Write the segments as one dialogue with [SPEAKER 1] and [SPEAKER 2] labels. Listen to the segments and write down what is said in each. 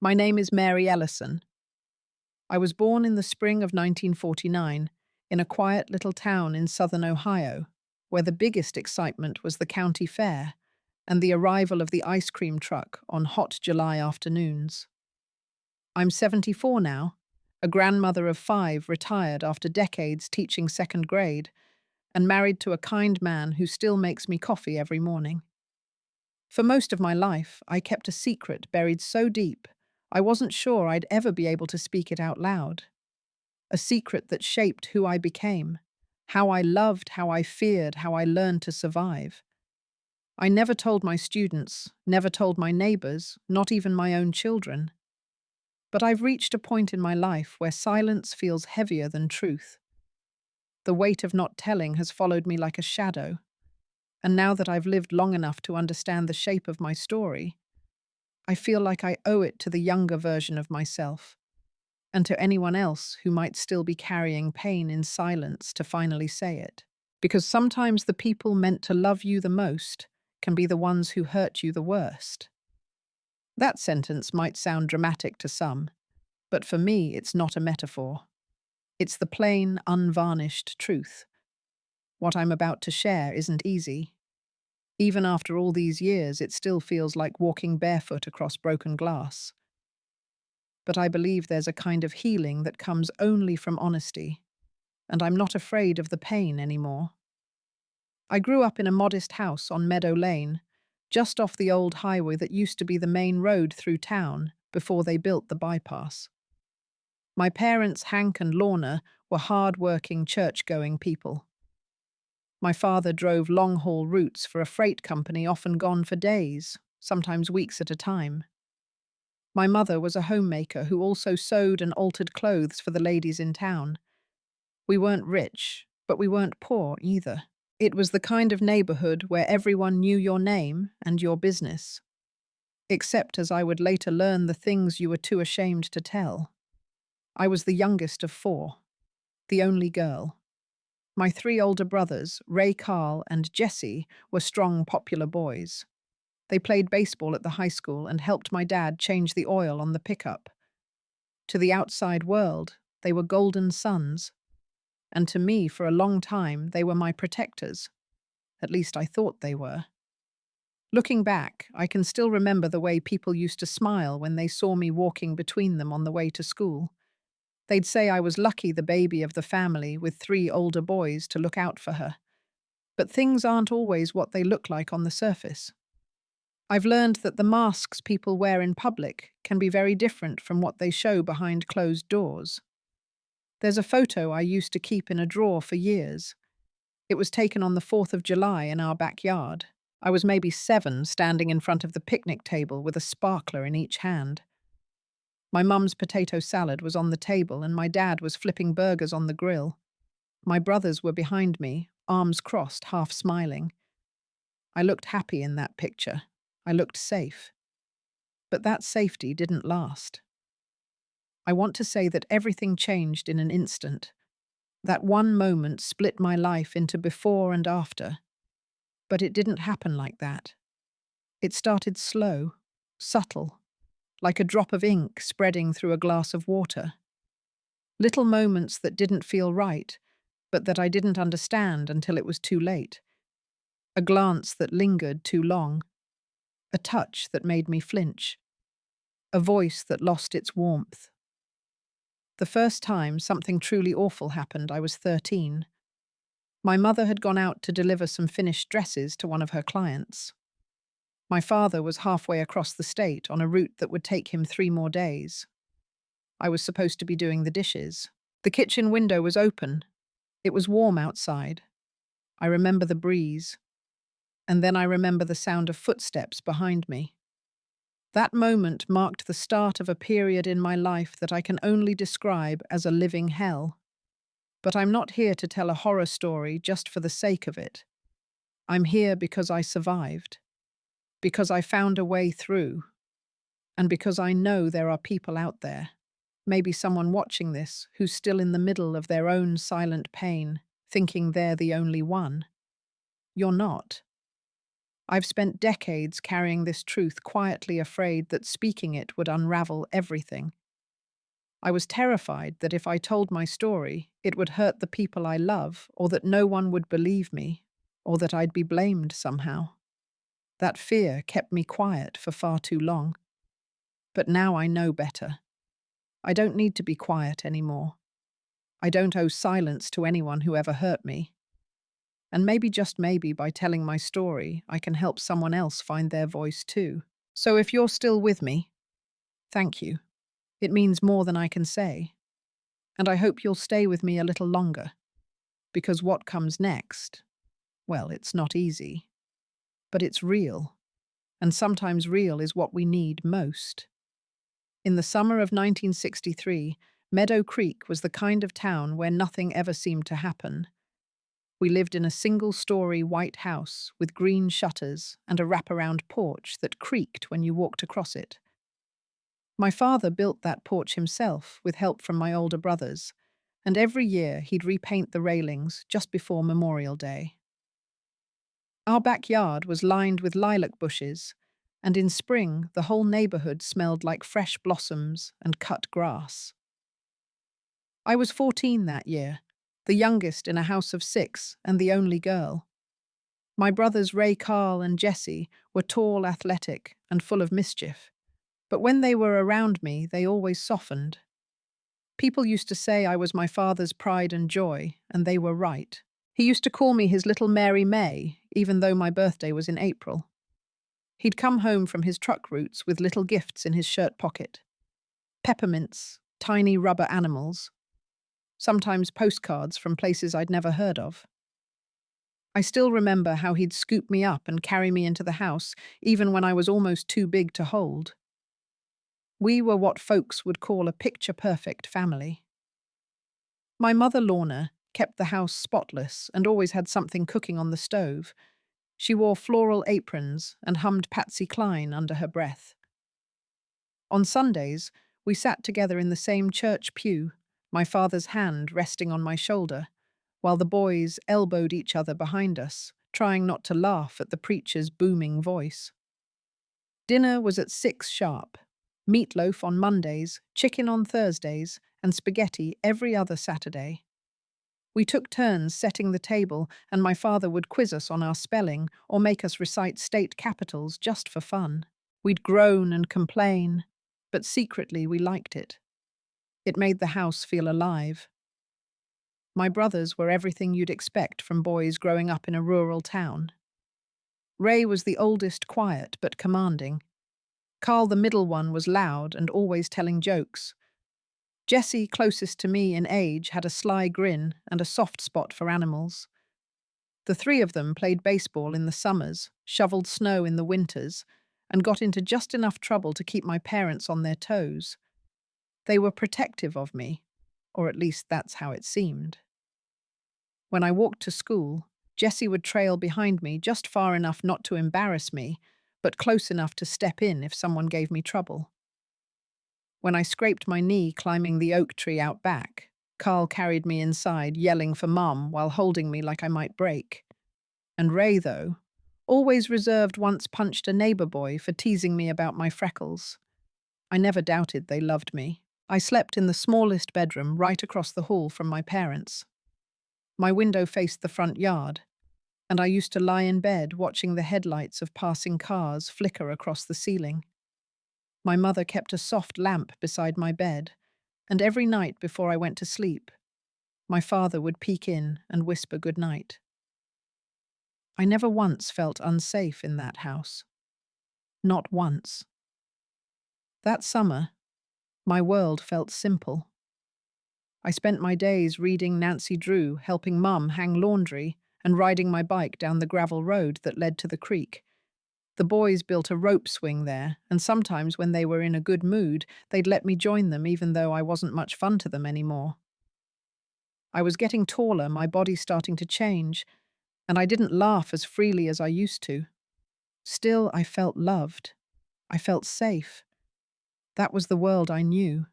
[SPEAKER 1] My name is Mary Ellison. I was born in the spring of 1949 in a quiet little town in southern Ohio, where the biggest excitement was the county fair and the arrival of the ice cream truck on hot July afternoons. I'm 74 now, a grandmother of 5 retired after decades teaching second grade, and married to a kind man who still makes me coffee every morning. For most of my life, I kept a secret buried so deep, I wasn't sure I'd ever be able to speak it out loud. A secret that shaped who I became, how I loved, how I feared, how I learned to survive. I never told my students, never told my neighbors, not even my own children. But I've reached a point in my life where silence feels heavier than truth. The weight of not telling has followed me like a shadow, and now that I've lived long enough to understand the shape of my story, I feel like I owe it to the younger version of myself, and to anyone else who might still be carrying pain in silence to finally say it. Because sometimes the people meant to love you the most can be the ones who hurt you the worst. That sentence might sound dramatic to some, but for me it's not a metaphor. It's the plain, unvarnished truth. What I'm about to share isn't easy. Even after all these years, it still feels like walking barefoot across broken glass. But I believe there's a kind of healing that comes only from honesty, and I'm not afraid of the pain anymore. I grew up in a modest house on Meadow Lane, just off the old highway that used to be the main road through town before they built the bypass. My parents, Hank and Lorna, were hard-working, church-going people. My father drove long-haul routes for a freight company, often gone for days, sometimes weeks at a time. My mother was a homemaker who also sewed and altered clothes for the ladies in town. We weren't rich, but we weren't poor either. It was the kind of neighborhood where everyone knew your name and your business. Except, as I would later learn, the things you were too ashamed to tell. I was the youngest of 4, the only girl. My 3 older brothers, Ray, Carl, and Jesse, were strong, popular boys. They played baseball at the high school and helped my dad change the oil on the pickup. To the outside world, they were golden sons. And to me, for a long time, they were my protectors. At least I thought they were. Looking back, I can still remember the way people used to smile when they saw me walking between them on the way to school. They'd say I was lucky, the baby of the family with 3 older boys to look out for her. But things aren't always what they look like on the surface. I've learned that the masks people wear in public can be very different from what they show behind closed doors. There's a photo I used to keep in a drawer for years. It was taken on the 4th of July in our backyard. I was maybe 7, standing in front of the picnic table with a sparkler in each hand. My mum's potato salad was on the table and my dad was flipping burgers on the grill. My brothers were behind me, arms crossed, half smiling. I looked happy in that picture. I looked safe. But that safety didn't last. I want to say that everything changed in an instant. That one moment split my life into before and after. But it didn't happen like that. It started slow, subtle, like a drop of ink spreading through a glass of water. Little moments that didn't feel right, but that I didn't understand until it was too late. A glance that lingered too long. A touch that made me flinch. A voice that lost its warmth. The first time something truly awful happened, I was 13. My mother had gone out to deliver some finished dresses to one of her clients. My father was halfway across the state on a route that would take him 3 more days. I was supposed to be doing the dishes. The kitchen window was open. It was warm outside. I remember the breeze. And then I remember the sound of footsteps behind me. That moment marked the start of a period in my life that I can only describe as a living hell. But I'm not here to tell a horror story just for the sake of it. I'm here because I survived. Because I found a way through. And because I know there are people out there, maybe someone watching this, who's still in the middle of their own silent pain, thinking they're the only one. You're not. I've spent decades carrying this truth quietly, afraid that speaking it would unravel everything. I was terrified that if I told my story, it would hurt the people I love, or that no one would believe me, or that I'd be blamed somehow. That fear kept me quiet for far too long. But now I know better. I don't need to be quiet anymore. I don't owe silence to anyone who ever hurt me. And maybe, just maybe, by telling my story, I can help someone else find their voice too. So if you're still with me, thank you. It means more than I can say. And I hope you'll stay with me a little longer. Because what comes next, well, it's not easy. But it's real. And sometimes real is what we need most. In the summer of 1963, Meadow Creek was the kind of town where nothing ever seemed to happen. We lived in a single-story white house with green shutters and a wraparound porch that creaked when you walked across it. My father built that porch himself with help from my older brothers, and every year he'd repaint the railings just before Memorial Day. Our backyard was lined with lilac bushes, and in spring the whole neighborhood smelled like fresh blossoms and cut grass. I was 14 that year, the youngest in a house of 6 and the only girl. My brothers Ray, Carl, and Jesse were tall, athletic, and full of mischief. But when they were around me, they always softened. People used to say I was my father's pride and joy, and they were right. He used to call me his little Mary May, even though my birthday was in April. He'd come home from his truck routes with little gifts in his shirt pocket. Peppermints, tiny rubber animals, sometimes postcards from places I'd never heard of. I still remember how he'd scoop me up and carry me into the house, even when I was almost too big to hold. We were what folks would call a picture-perfect family. My mother, Lorna, kept the house spotless and always had something cooking on the stove. She wore floral aprons and hummed Patsy Cline under her breath. On Sundays, we sat together in the same church pew, my father's hand resting on my shoulder, while the boys elbowed each other behind us, trying not to laugh at the preacher's booming voice. Dinner was at 6 sharp. Meatloaf on Mondays, chicken on Thursdays, and spaghetti every other Saturday. We took turns setting the table, and my father would quiz us on our spelling or make us recite state capitals just for fun. We'd groan and complain, but secretly we liked it. It made the house feel alive. My brothers were everything you'd expect from boys growing up in a rural town. Ray was the oldest, quiet but commanding. Carl, the middle one, was loud and always telling jokes. Jesse, closest to me in age, had a sly grin and a soft spot for animals. The 3 of them played baseball in the summers, shoveled snow in the winters, and got into just enough trouble to keep my parents on their toes. They were protective of me, or at least that's how it seemed. When I walked to school, Jesse would trail behind me just far enough not to embarrass me, but close enough to step in if someone gave me trouble. When I scraped my knee climbing the oak tree out back, Carl carried me inside, yelling for Mum while holding me like I might break. And Ray, though, always reserved, once punched a neighbor boy for teasing me about my freckles. I never doubted they loved me. I slept in the smallest bedroom right across the hall from my parents. My window faced the front yard, and I used to lie in bed watching the headlights of passing cars flicker across the ceiling. My mother kept a soft lamp beside my bed, and every night before I went to sleep, my father would peek in and whisper good night. I never once felt unsafe in that house. Not once. That summer, my world felt simple. I spent my days reading Nancy Drew, helping Mum hang laundry, and riding my bike down the gravel road that led to the creek. The boys built a rope swing there, and sometimes when they were in a good mood, they'd let me join them even though I wasn't much fun to them anymore. I was getting taller, my body starting to change, and I didn't laugh as freely as I used to. Still, I felt loved. I felt safe. That was the world I knew.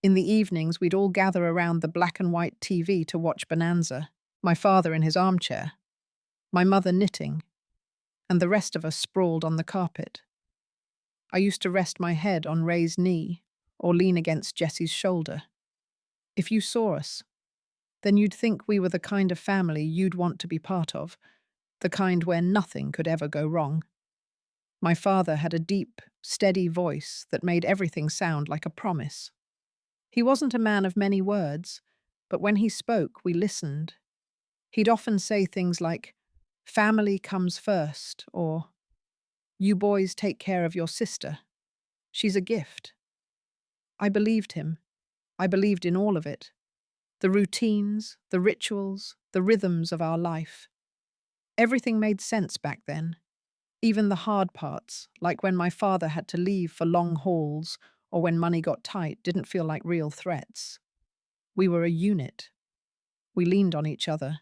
[SPEAKER 1] In the evenings, we'd all gather around the black and white TV to watch Bonanza, my father in his armchair, my mother knitting, and the rest of us sprawled on the carpet. I used to rest my head on Ray's knee or lean against Jessie's shoulder. If you saw us, then you'd think we were the kind of family you'd want to be part of, the kind where nothing could ever go wrong. My father had a deep, steady voice that made everything sound like a promise. He wasn't a man of many words, but when he spoke, we listened. He'd often say things like, "Family comes first," or "You boys take care of your sister. She's a gift." I believed him. I believed in all of it. The routines, the rituals, the rhythms of our life. Everything made sense back then. Even the hard parts, like when my father had to leave for long hauls or when money got tight, didn't feel like real threats. We were a unit. We leaned on each other.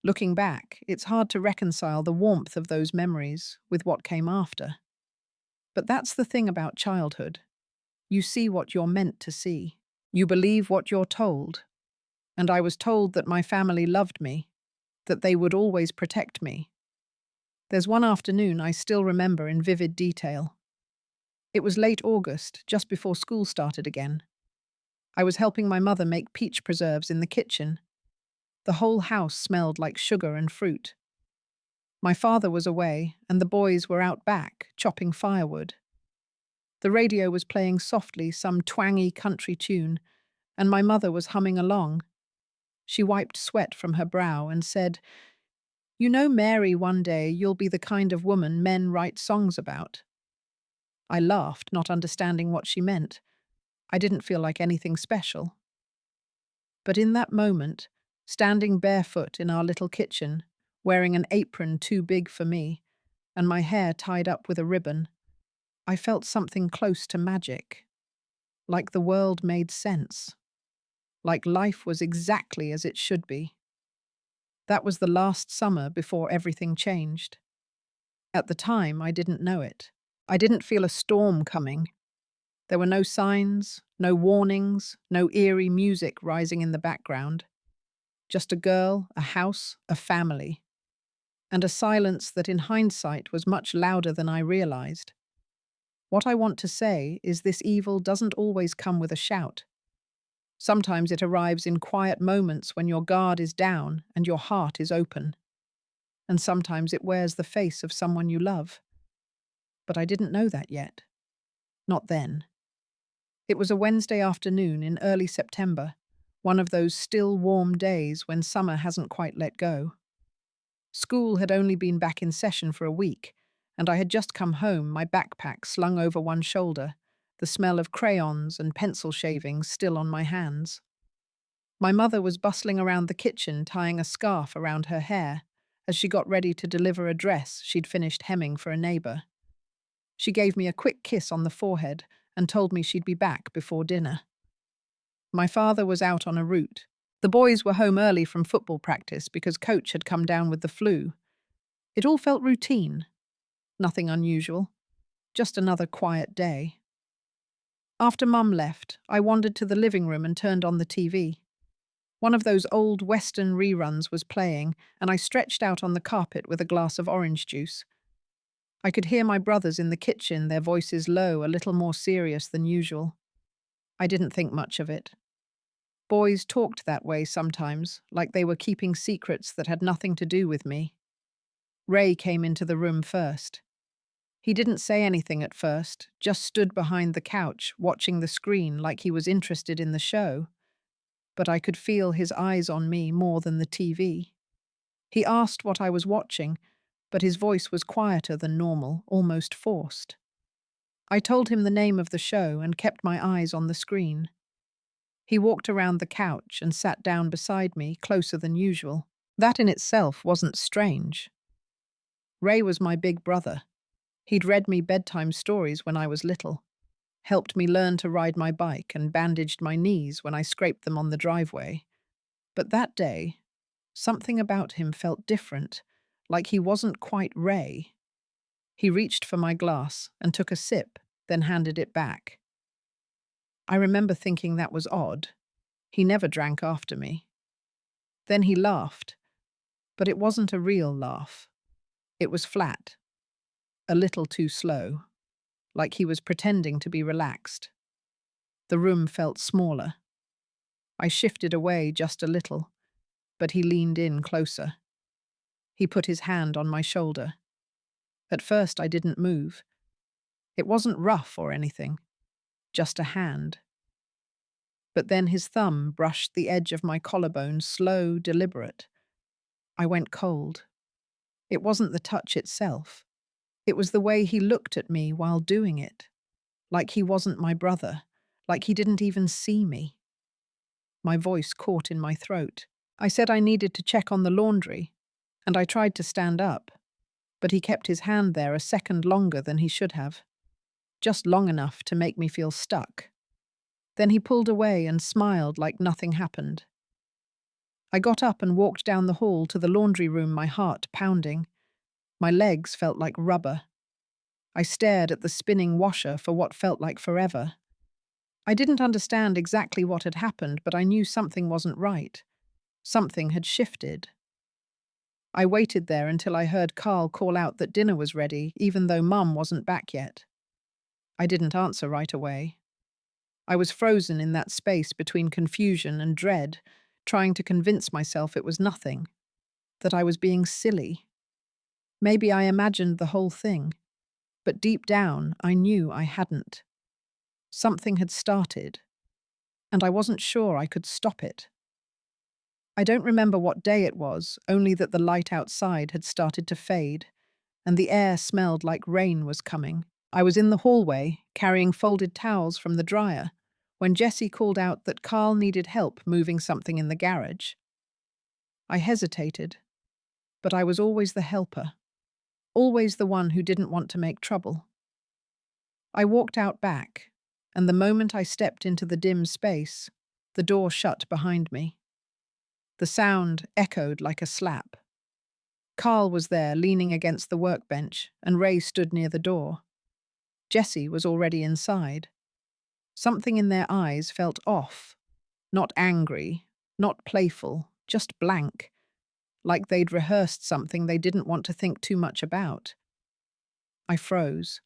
[SPEAKER 1] Looking back, it's hard to reconcile the warmth of those memories with what came after. But that's the thing about childhood. You see what you're meant to see. You believe what you're told. And I was told that my family loved me, that they would always protect me. There's one afternoon I still remember in vivid detail. It was late August, just before school started again. I was helping my mother make peach preserves in the kitchen. The whole house smelled like sugar and fruit. My father was away, and the boys were out back, chopping firewood. The radio was playing softly some twangy country tune, and my mother was humming along. She wiped sweat from her brow and said, "You know, Mary, one day you'll be the kind of woman men write songs about." I laughed, not understanding what she meant. I didn't feel like anything special. But in that moment, standing barefoot in our little kitchen, wearing an apron too big for me, and my hair tied up with a ribbon, I felt something close to magic. Like the world made sense. Like life was exactly as it should be. That was the last summer before everything changed. At the time, I didn't know it. I didn't feel a storm coming. There were no signs, no warnings, no eerie music rising in the background. Just a girl, a house, a family. And a silence that in hindsight was much louder than I realized. What I want to say is this evil doesn't always come with a shout. Sometimes it arrives in quiet moments when your guard is down and your heart is open. And sometimes it wears the face of someone you love. But I didn't know that yet. Not then. It was a Wednesday afternoon in early September, one of those still warm days when summer hasn't quite let go. School had only been back in session for a week, and I had just come home, my backpack slung over one shoulder, the smell of crayons and pencil shavings still on my hands. My mother was bustling around the kitchen, tying a scarf around her hair, as she got ready to deliver a dress she'd finished hemming for a neighbor. She gave me a quick kiss on the forehead and told me she'd be back before dinner. My father was out on a route. The boys were home early from football practice because coach had come down with the flu. It all felt routine. Nothing unusual. Just another quiet day. After Mum left, I wandered to the living room and turned on the TV. One of those old Western reruns was playing, and I stretched out on the carpet with a glass of orange juice. I could hear my brothers in the kitchen, their voices low, a little more serious than usual. I didn't think much of it. Boys talked that way sometimes, like they were keeping secrets that had nothing to do with me. Ray came into the room first. He didn't say anything at first, just stood behind the couch, watching the screen like he was interested in the show. But I could feel his eyes on me more than the TV. He asked what I was watching, but his voice was quieter than normal, almost forced. I told him the name of the show and kept my eyes on the screen. He walked around the couch and sat down beside me, closer than usual. That in itself wasn't strange. Ray was my big brother. He'd read me bedtime stories when I was little, helped me learn to ride my bike and bandaged my knees when I scraped them on the driveway. But that day, something about him felt different, like he wasn't quite Ray. He reached for my glass and took a sip, then handed it back. I remember thinking that was odd. He never drank after me. Then he laughed, but it wasn't a real laugh. It was flat, a little too slow, like he was pretending to be relaxed. The room felt smaller. I shifted away just a little, but he leaned in closer. He put his hand on my shoulder. At first, I didn't move. It wasn't rough or anything, just a hand. But then his thumb brushed the edge of my collarbone, slow, deliberate. I went cold. It wasn't the touch itself. It was the way he looked at me while doing it, like he wasn't my brother, like he didn't even see me. My voice caught in my throat. I said I needed to check on the laundry, and I tried to stand up, but he kept his hand there a second longer than he should have, just long enough to make me feel stuck. Then he pulled away and smiled like nothing happened. I got up and walked down the hall to the laundry room, my heart pounding. My legs felt like rubber. I stared at the spinning washer for what felt like forever. I didn't understand exactly what had happened, but I knew something wasn't right. Something had shifted. I waited there until I heard Carl call out that dinner was ready, even though Mum wasn't back yet. I didn't answer right away. I was frozen in that space between confusion and dread, trying to convince myself it was nothing, that I was being silly. Maybe I imagined the whole thing, but deep down I knew I hadn't. Something had started, and I wasn't sure I could stop it. I don't remember what day it was, only that the light outside had started to fade, and the air smelled like rain was coming. I was in the hallway, carrying folded towels from the dryer, when Jessie called out that Carl needed help moving something in the garage. I hesitated, but I was always the helper, always the one who didn't want to make trouble. I walked out back, and the moment I stepped into the dim space, the door shut behind me. The sound echoed like a slap. Carl was there, leaning against the workbench, and Ray stood near the door. Jessie was already inside. Something in their eyes felt off. Not angry, not playful, just blank, like they'd rehearsed something they didn't want to think too much about. I froze.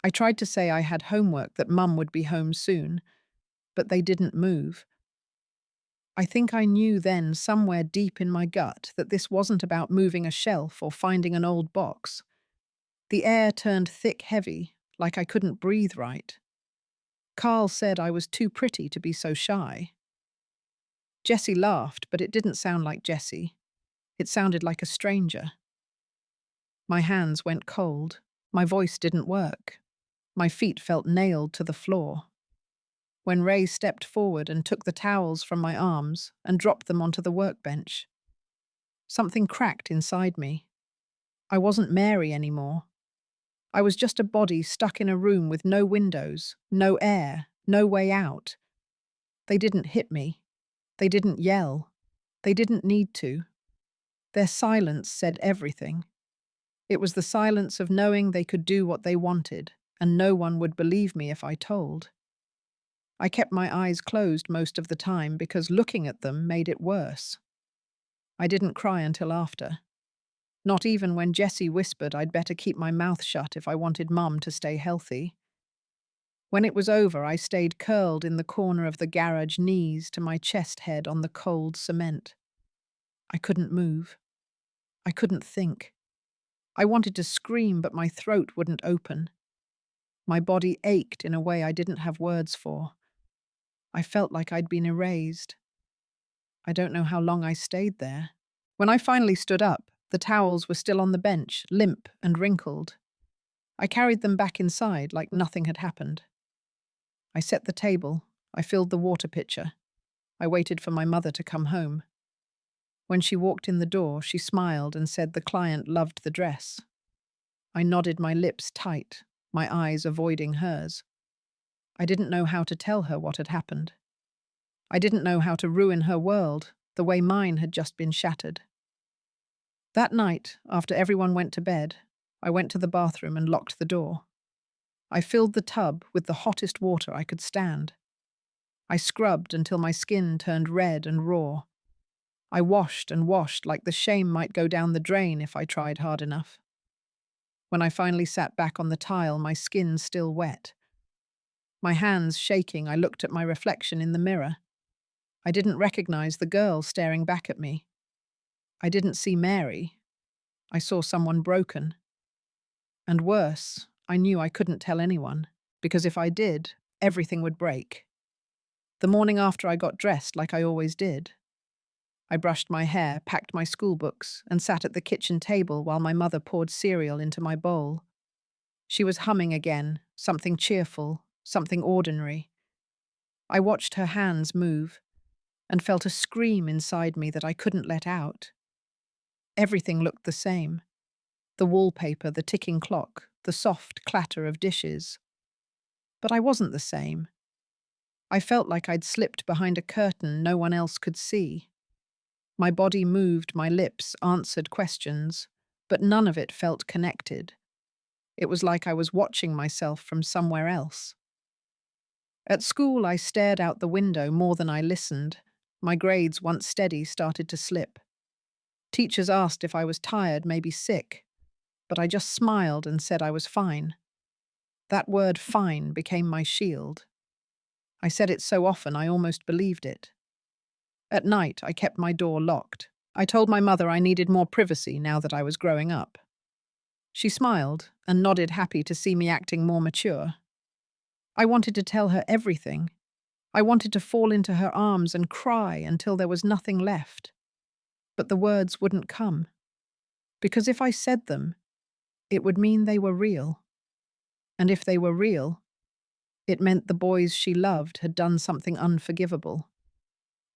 [SPEAKER 1] I tried to say I had homework, that Mum would be home soon, but they didn't move. I think I knew then, somewhere deep in my gut, that this wasn't about moving a shelf or finding an old box. The air turned thick, heavy, like I couldn't breathe right. Carl said I was too pretty to be so shy. Jessie laughed, but it didn't sound like Jessie. It sounded like a stranger. My hands went cold. My voice didn't work. My feet felt nailed to the floor. When Ray stepped forward and took the towels from my arms and dropped them onto the workbench, something cracked inside me. I wasn't Mary anymore. I was just a body stuck in a room with no windows, no air, no way out. They didn't hit me. They didn't yell. They didn't need to. Their silence said everything. It was the silence of knowing they could do what they wanted, and no one would believe me if I told. I kept my eyes closed most of the time because looking at them made it worse. I didn't cry until after. Not even when Jessie whispered I'd better keep my mouth shut if I wanted Mum to stay healthy. When it was over, I stayed curled in the corner of the garage, knees to my chest head on the cold cement. I couldn't move. I couldn't think. I wanted to scream, but my throat wouldn't open. My body ached in a way I didn't have words for. I felt like I'd been erased. I don't know how long I stayed there. When I finally stood up, the towels were still on the bench, limp and wrinkled. I carried them back inside like nothing had happened. I set the table. I filled the water pitcher. I waited for my mother to come home. When she walked in the door, she smiled and said the client loved the dress. I nodded, my lips tight, my eyes avoiding hers. I didn't know how to tell her what had happened. I didn't know how to ruin her world, the way mine had just been shattered. That night, after everyone went to bed, I went to the bathroom and locked the door. I filled the tub with the hottest water I could stand. I scrubbed until my skin turned red and raw. I washed and washed like the shame might go down the drain if I tried hard enough. When I finally sat back on the tile, my skin still wet. My hands shaking, I looked at my reflection in the mirror. I didn't recognize the girl staring back at me. I didn't see Mary. I saw someone broken. And worse, I knew I couldn't tell anyone, because if I did, everything would break. The morning after I got dressed like I always did. I brushed my hair, packed my school books, and sat at the kitchen table while my mother poured cereal into my bowl. She was humming again, something cheerful, something ordinary. I watched her hands move and felt a scream inside me that I couldn't let out. Everything looked the same. The wallpaper, the ticking clock, the soft clatter of dishes. But I wasn't the same. I felt like I'd slipped behind a curtain no one else could see. My body moved, my lips answered questions, but none of it felt connected. It was like I was watching myself from somewhere else. At school, I stared out the window more than I listened. My grades, once steady, started to slip. Teachers asked if I was tired, maybe sick, but I just smiled and said I was fine. That word fine became my shield. I said it so often I almost believed it. At night, I kept my door locked. I told my mother I needed more privacy now that I was growing up. She smiled and nodded, happy to see me acting more mature. I wanted to tell her everything. I wanted to fall into her arms and cry until there was nothing left. But the words wouldn't come. Because if I said them, it would mean they were real. And if they were real, it meant the boys she loved had done something unforgivable.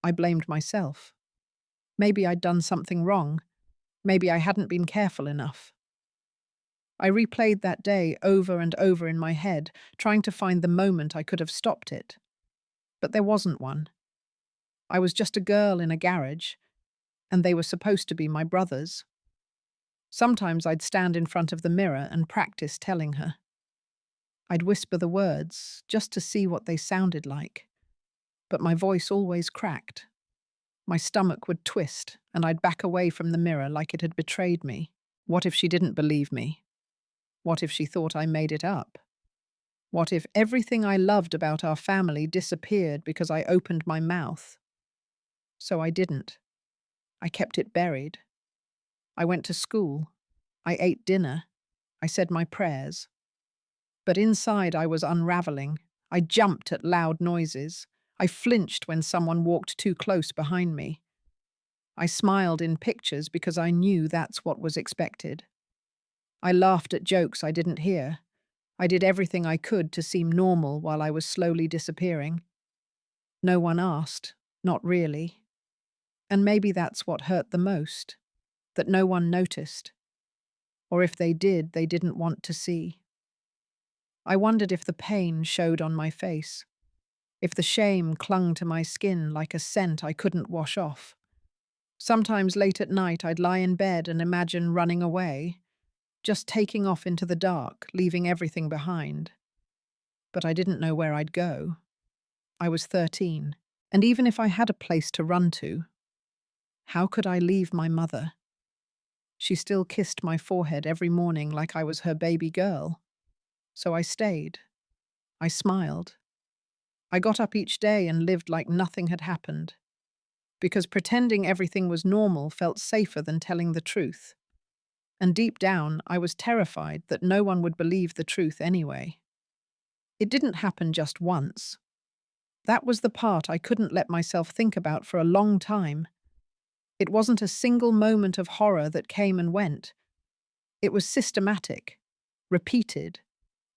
[SPEAKER 1] I blamed myself. Maybe I'd done something wrong. Maybe I hadn't been careful enough. I replayed that day over and over in my head, trying to find the moment I could have stopped it. But there wasn't one. I was just a girl in a garage, and they were supposed to be my brothers. Sometimes I'd stand in front of the mirror and practice telling her. I'd whisper the words, just to see what they sounded like. But my voice always cracked. My stomach would twist, and I'd back away from the mirror like it had betrayed me. What if she didn't believe me? What if she thought I made it up? What if everything I loved about our family disappeared because I opened my mouth? So I didn't. I kept it buried. I went to school. I ate dinner. I said my prayers. But inside I was unraveling. I jumped at loud noises. I flinched when someone walked too close behind me. I smiled in pictures because I knew that's what was expected. I laughed at jokes I didn't hear. I did everything I could to seem normal while I was slowly disappearing. No one asked, not really. And maybe that's what hurt the most, that no one noticed. Or if they did, they didn't want to see. I wondered if the pain showed on my face, if the shame clung to my skin like a scent I couldn't wash off. Sometimes late at night I'd lie in bed and imagine running away, just taking off into the dark, leaving everything behind. But I didn't know where I'd go. I was 13, and even if I had a place to run to, how could I leave my mother? She still kissed my forehead every morning like I was her baby girl. So I stayed. I smiled. I got up each day and lived like nothing had happened, because pretending everything was normal felt safer than telling the truth. And deep down, I was terrified that no one would believe the truth anyway. It didn't happen just once. That was the part I couldn't let myself think about for a long time. It wasn't a single moment of horror that came and went. It was systematic, repeated,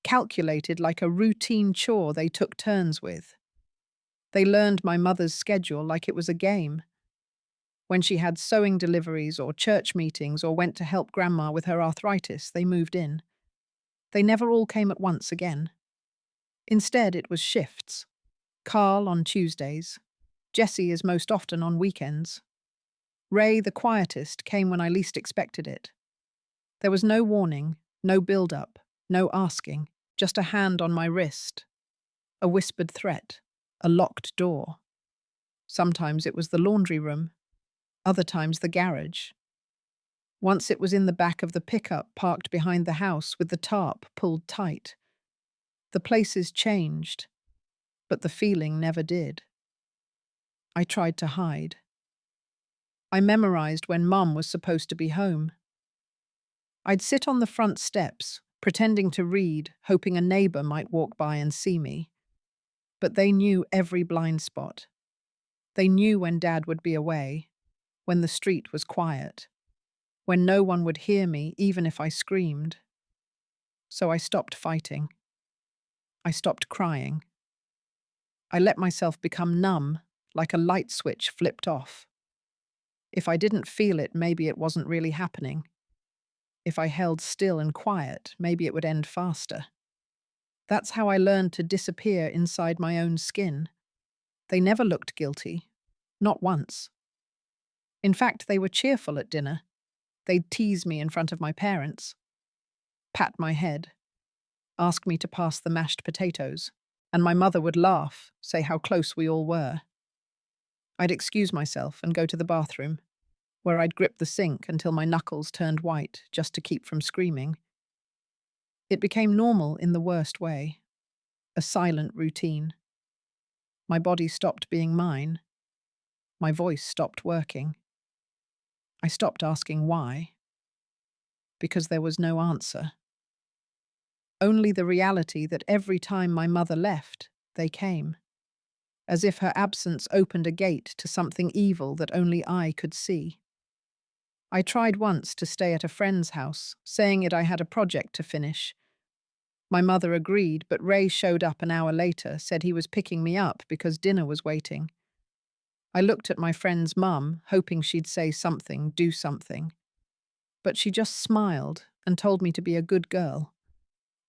[SPEAKER 1] calculated like a routine chore they took turns with. They learned my mother's schedule like it was a game. When she had sewing deliveries or church meetings or went to help Grandma with her arthritis, they moved in. They never all came at once again. Instead, it was shifts. Carl on Tuesdays. Jessie is most often on weekends. Ray, the quietest, came when I least expected it. There was no warning, no build-up, no asking, just a hand on my wrist, a whispered threat, a locked door. Sometimes it was the laundry room. other times the garage. Once it was in the back of the pickup parked behind the house with the tarp pulled tight. The places changed, but the feeling never did. I tried to hide. I memorized when Mum was supposed to be home. I'd sit on the front steps, pretending to read, hoping a neighbor might walk by and see me. But they knew every blind spot. They knew when Dad would be away, when the street was quiet, when no one would hear me even if I screamed. So I stopped fighting. I stopped crying. I let myself become numb, like a light switch flipped off. If I didn't feel it, maybe it wasn't really happening. If I held still and quiet, maybe it would end faster. That's how I learned to disappear inside my own skin. They never looked guilty. Not once. In fact, they were cheerful at dinner. They'd tease me in front of my parents, pat my head, ask me to pass the mashed potatoes, and my mother would laugh, say how close we all were. I'd excuse myself and go to the bathroom, where I'd grip the sink until my knuckles turned white just to keep from screaming. It became normal in the worst way, a silent routine. My body stopped being mine. My voice stopped working. I stopped asking why, because there was no answer. Only the reality that every time my mother left, they came, as if her absence opened a gate to something evil that only I could see. I tried once to stay at a friend's house, saying I had a project to finish. My mother agreed, but Ray showed up an hour later, said he was picking me up because dinner was waiting. I looked at my friend's mum, hoping she'd say something, do something. But she just smiled and told me to be a good girl.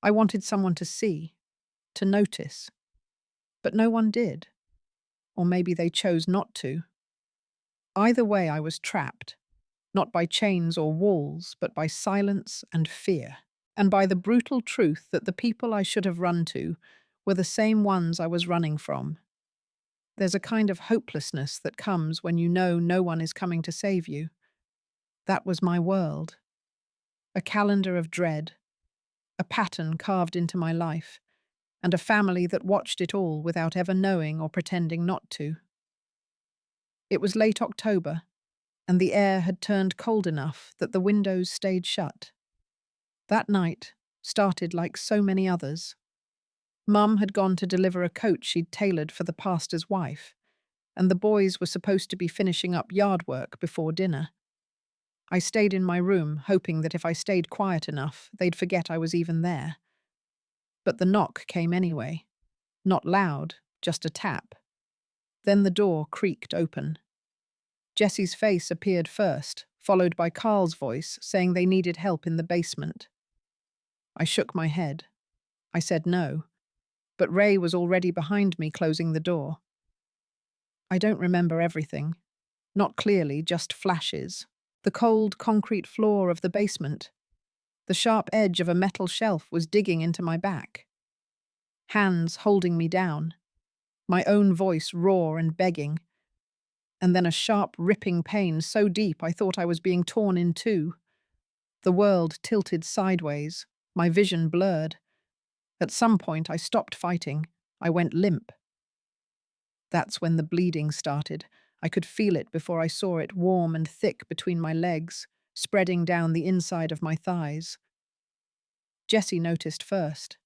[SPEAKER 1] I wanted someone to see, to notice. But no one did. Or maybe they chose not to. Either way, I was trapped, not by chains or walls, but by silence and fear, and by the brutal truth that the people I should have run to were the same ones I was running from. There's a kind of hopelessness that comes when you know no one is coming to save you. That was my world. A calendar of dread, a pattern carved into my life, and a family that watched it all without ever knowing or pretending not to. It was late October, and the air had turned cold enough that the windows stayed shut. That night started like so many others. Mum had gone to deliver a coat she'd tailored for the pastor's wife, and the boys were supposed to be finishing up yard work before dinner. I stayed in my room, hoping that if I stayed quiet enough, they'd forget I was even there. But the knock came anyway. Not loud, just a tap. Then the door creaked open. Jessie's face appeared first, followed by Carl's voice saying they needed help in the basement. I shook my head. I said no, but Ray was already behind me closing the door. I don't remember everything. Not clearly, just flashes. The cold concrete floor of the basement. The sharp edge of a metal shelf was digging into my back. Hands holding me down. My own voice raw and begging. And then a sharp, ripping pain so deep I thought I was being torn in two. The world tilted sideways, my vision blurred. At some point I stopped fighting. I went limp. That's when the bleeding started. I could feel it before I saw it warm and thick between my legs, spreading down the inside of my thighs. Jesse noticed first.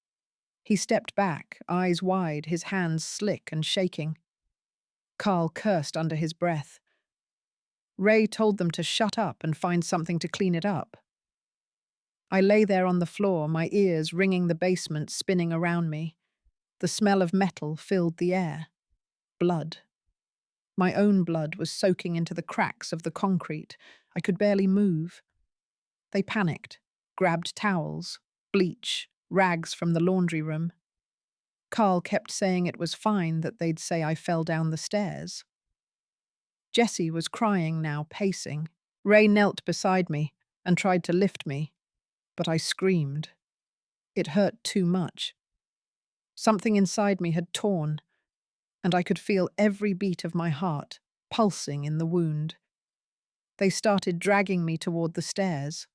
[SPEAKER 1] He stepped back, eyes wide, his hands slick and shaking. Carl cursed under his breath. Ray told them to shut up and find something to clean it up. I lay there on the floor, my ears ringing the basement, spinning around me. The smell of metal filled the air. Blood. My own blood was soaking into the cracks of the concrete. I could barely move. They panicked, grabbed towels, bleach, rags from the laundry room. Carl kept saying it was fine, that they'd say I fell down the stairs. Jessie was crying now, pacing. Ray knelt beside me and tried to lift me, but I screamed. It hurt too much. Something inside me had torn, and I could feel every beat of my heart pulsing in the wound. They started dragging me toward the stairs.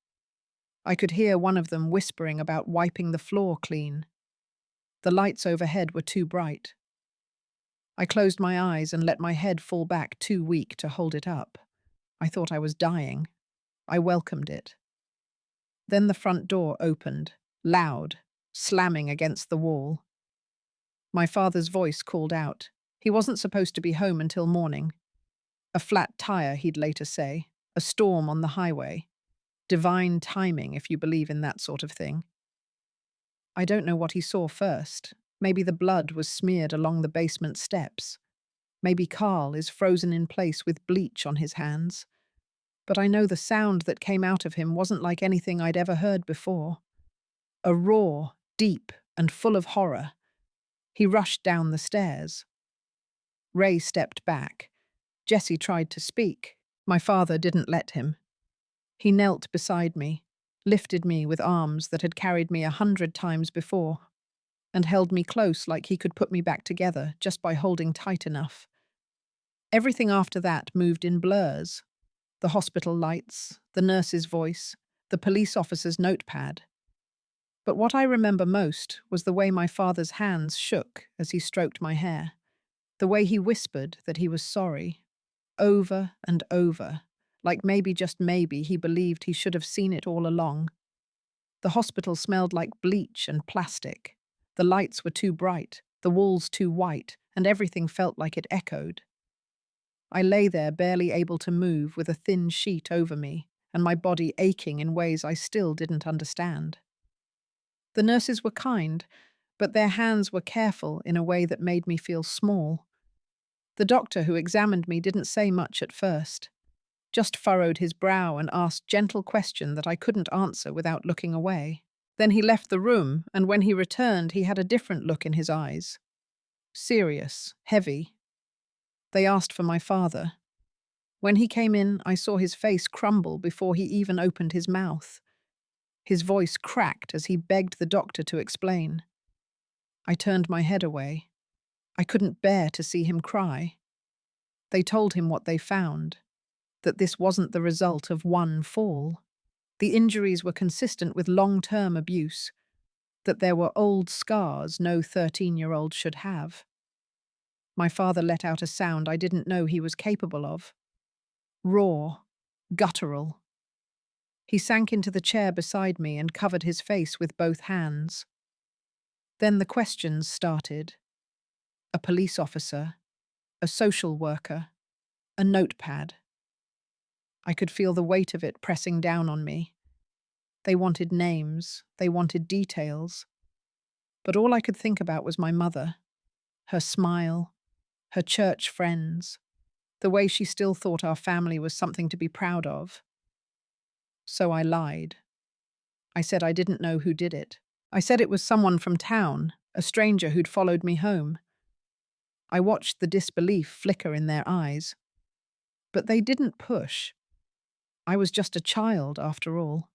[SPEAKER 1] I could hear one of them whispering about wiping the floor clean. The lights overhead were too bright. I closed my eyes and let my head fall back, too weak to hold it up. I thought I was dying. I welcomed it. Then the front door opened, loud, slamming against the wall. My father's voice called out. He wasn't supposed to be home until morning. A flat tire, he'd later say. A storm on the highway. Divine timing, if you believe in that sort of thing. I don't know what he saw first. Maybe the blood was smeared along the basement steps. Maybe Carl is frozen in place with bleach on his hands. But I know the sound that came out of him wasn't like anything I'd ever heard before. A roar, deep and full of horror. He rushed down the stairs. Ray stepped back. Jesse tried to speak. My father didn't let him. He knelt beside me, lifted me with arms that had carried me 100 times before, and held me close like he could put me back together just by holding tight enough. Everything after that moved in blurs. The hospital lights, the nurse's voice, the police officer's notepad. But what I remember most was the way my father's hands shook as he stroked my hair, the way he whispered that he was sorry, over and over, like maybe, just maybe, he believed he should have seen it all along. The hospital smelled like bleach and plastic. The lights were too bright, the walls too white, and everything felt like it echoed. I lay there barely able to move with a thin sheet over me, and my body aching in ways I still didn't understand. The nurses were kind, but their hands were careful in a way that made me feel small. The doctor who examined me didn't say much at first, just furrowed his brow and asked gentle questions that I couldn't answer without looking away. Then he left the room, and when he returned, he had a different look in his eyes. Serious, heavy. They asked for my father. When he came in, I saw his face crumble before he even opened his mouth. His voice cracked as he begged the doctor to explain. I turned my head away. I couldn't bear to see him cry. They told him what they found, that this wasn't the result of one fall. The injuries were consistent with long-term abuse, that there were old scars no 13-year-old should have. My father let out a sound I didn't know he was capable of. Raw, guttural. He sank into the chair beside me and covered his face with both hands. Then the questions started. A police officer, a social worker, a notepad. I could feel the weight of it pressing down on me. They wanted names, they wanted details. But all I could think about was my mother, her smile, her church friends, the way she still thought our family was something to be proud of. So I lied. I said I didn't know who did it. I said it was someone from town, a stranger who'd followed me home. I watched the disbelief flicker in their eyes. But they didn't push. I was just a child, after all.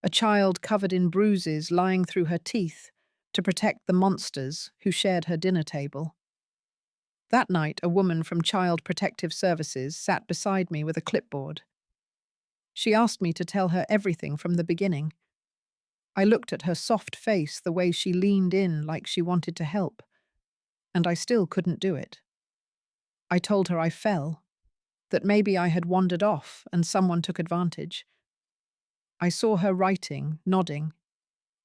[SPEAKER 1] A child covered in bruises lying through her teeth to protect the monsters who shared her dinner table. That night, a woman from Child Protective Services sat beside me with a clipboard. She asked me to tell her everything from the beginning. I looked at her soft face, the way she leaned in like she wanted to help, and I still couldn't do it. I told her I fell, that maybe I had wandered off and someone took advantage. I saw her writing, nodding,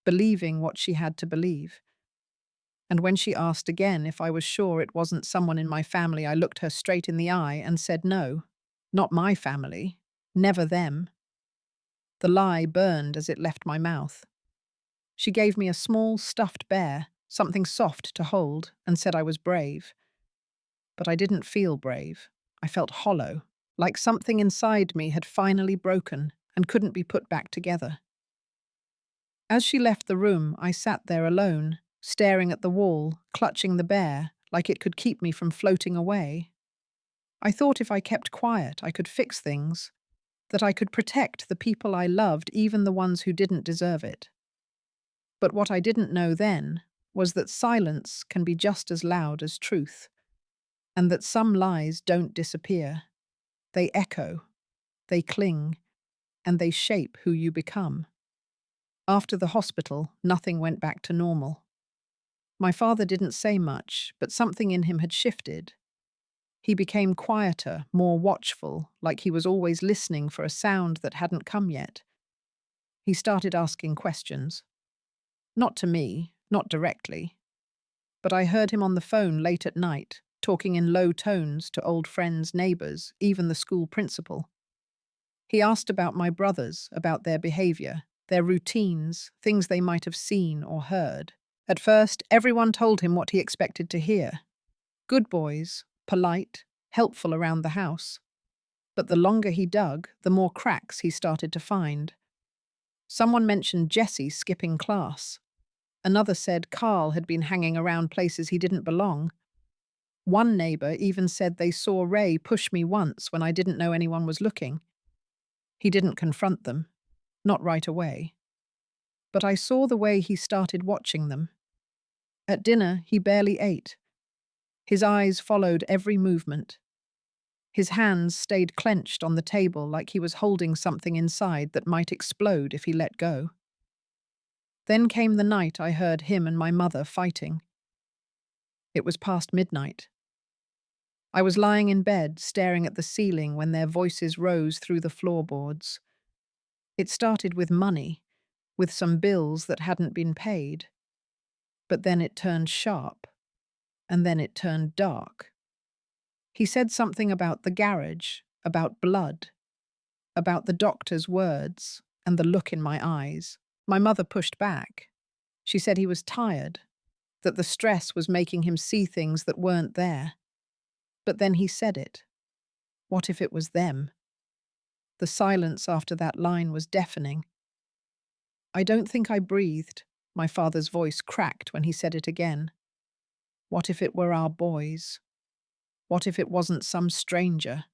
[SPEAKER 1] believing what she had to believe. And when she asked again if I was sure it wasn't someone in my family, I looked her straight in the eye and said no, not my family, never them. The lie burned as it left my mouth. She gave me a small stuffed bear, something soft to hold, and said I was brave. But I didn't feel brave. I felt hollow, like something inside me had finally broken and couldn't be put back together. As she left the room, I sat there alone, staring at the wall, clutching the bear, like it could keep me from floating away. I thought if I kept quiet, I could fix things, that I could protect the people I loved, even the ones who didn't deserve it. But what I didn't know then was that silence can be just as loud as truth, and that some lies don't disappear. They echo, They cling, and they shape who you become. After the hospital, nothing went back to normal. My father didn't say much, but something in him had shifted. He became quieter, more watchful, like he was always listening for a sound that hadn't come yet. He started asking questions. Not to me, not directly, but I heard him on the phone late at night, talking in low tones to old friends, neighbors, even the school principal. He asked about my brothers, about their behavior, their routines, things they might have seen or heard. At first, everyone told him what he expected to hear. Good boys, polite, helpful around the house. But the longer he dug, the more cracks he started to find. Someone mentioned Jesse skipping class. Another said Carl had been hanging around places he didn't belong. One neighbor even said they saw Ray push me once when I didn't know anyone was looking. He didn't confront them, not right away. But I saw the way he started watching them. At dinner, he barely ate. His eyes followed every movement. His hands stayed clenched on the table like he was holding something inside that might explode if he let go. Then came the night I heard him and my mother fighting. It was past midnight. I was lying in bed, staring at the ceiling when their voices rose through the floorboards. It started with money, with some bills that hadn't been paid. But then it turned sharp, and then it turned dark. He said something about the garage, about blood, about the doctor's words, and the look in my eyes. My mother pushed back. She said he was tired, that the stress was making him see things that weren't there. But then he said it. What if it was them? The silence after that line was deafening. I don't think I breathed. My father's voice cracked when he said it again. What if it were our boys? What if it wasn't some stranger?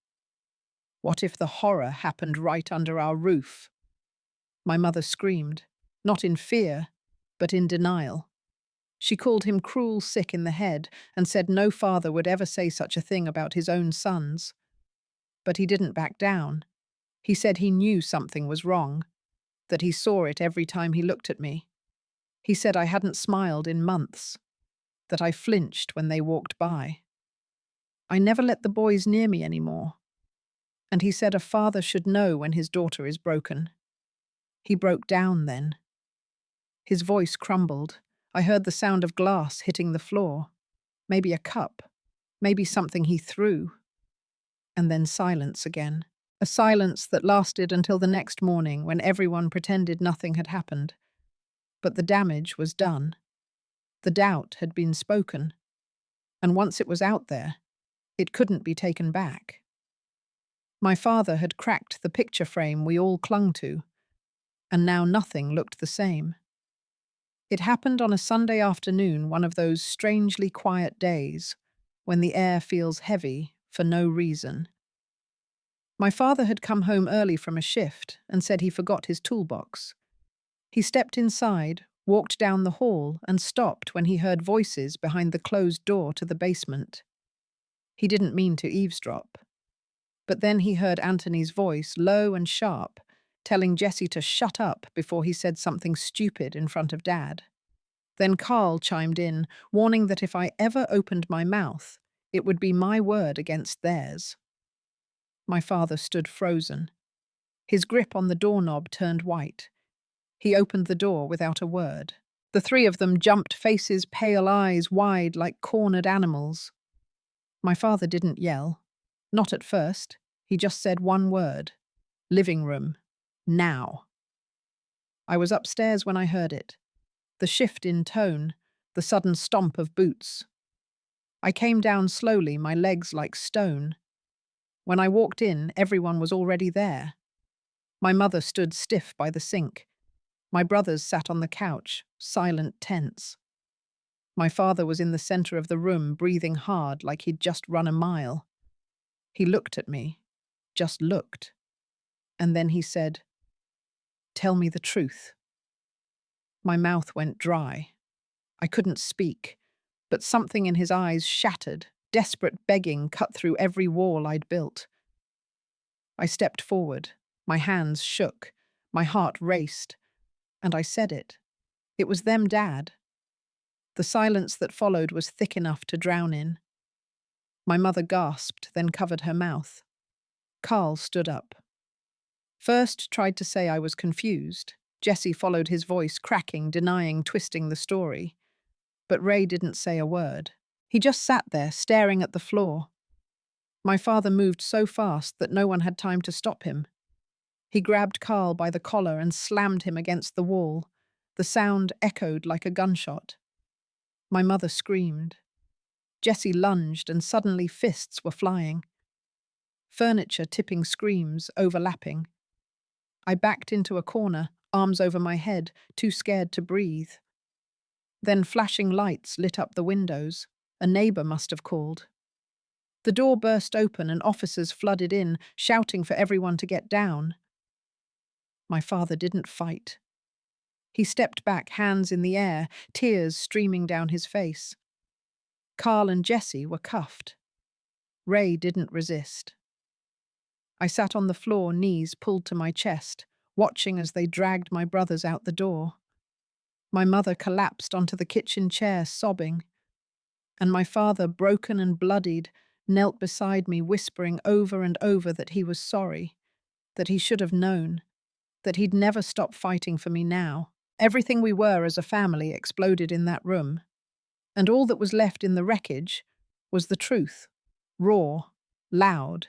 [SPEAKER 1] What if the horror happened right under our roof? My mother screamed, not in fear, but in denial. She called him cruel sick in the head and said no father would ever say such a thing about his own sons. But he didn't back down. He said he knew something was wrong, that he saw it every time he looked at me. He said I hadn't smiled in months, that I flinched when they walked by. I never let the boys near me anymore. And he said a father should know when his daughter is broken. He broke down then. His voice crumbled. I heard the sound of glass hitting the floor. Maybe a cup. Maybe something he threw. And then silence again. A silence that lasted until the next morning when everyone pretended nothing had happened. But the damage was done. The doubt had been spoken. And once it was out there, it couldn't be taken back. My father had cracked the picture frame we all clung to, and now nothing looked the same. It happened on a Sunday afternoon, one of those strangely quiet days when the air feels heavy for no reason. My father had come home early from a shift and said he forgot his toolbox. He stepped inside, walked down the hall, and stopped when he heard voices behind the closed door to the basement. He didn't mean to eavesdrop. But then he heard Anthony's voice, low and sharp, telling Jesse to shut up before he said something stupid in front of Dad. Then Carl chimed in, warning that if I ever opened my mouth, it would be my word against theirs. My father stood frozen. His grip on the doorknob turned white. He opened the door without a word. The three of them jumped, faces pale, eyes wide like cornered animals. My father didn't yell. Not at first. He just said one word. Living room. Now. I was upstairs when I heard it. The shift in tone, the sudden stomp of boots. I came down slowly, my legs like stone. When I walked in, everyone was already there. My mother stood stiff by the sink. My brothers sat on the couch, silent, tense. My father was in the center of the room, breathing hard like he'd just run a mile. He looked at me, just looked. And then he said, "Tell me the truth." My mouth went dry. I couldn't speak, but something in his eyes shattered. Desperate begging cut through every wall I'd built. I stepped forward. My hands shook. My heart raced. And I said it. It was them, Dad. The silence that followed was thick enough to drown in. My mother gasped, then covered her mouth. Carl stood up. First tried to say I was confused. Jesse followed his voice, cracking, denying, twisting the story. But Ray didn't say a word. He just sat there, staring at the floor. My father moved so fast that no one had time to stop him. He grabbed Carl by the collar and slammed him against the wall. The sound echoed like a gunshot. My mother screamed. Jesse lunged, and suddenly fists were flying. Furniture tipping, screams overlapping. I backed into a corner, arms over my head, too scared to breathe. Then flashing lights lit up the windows. A neighbor must have called. The door burst open and officers flooded in, shouting for everyone to get down. My father didn't fight. He stepped back, hands in the air, tears streaming down his face. Carl and Jesse were cuffed. Ray didn't resist. I sat on the floor, knees pulled to my chest, watching as they dragged my brothers out the door. My mother collapsed onto the kitchen chair, sobbing. And my father, broken and bloodied, knelt beside me, whispering over and over that he was sorry, that he should have known, that he'd never stop fighting for me now. Everything we were as a family exploded in that room, and all that was left in the wreckage was the truth, raw, loud,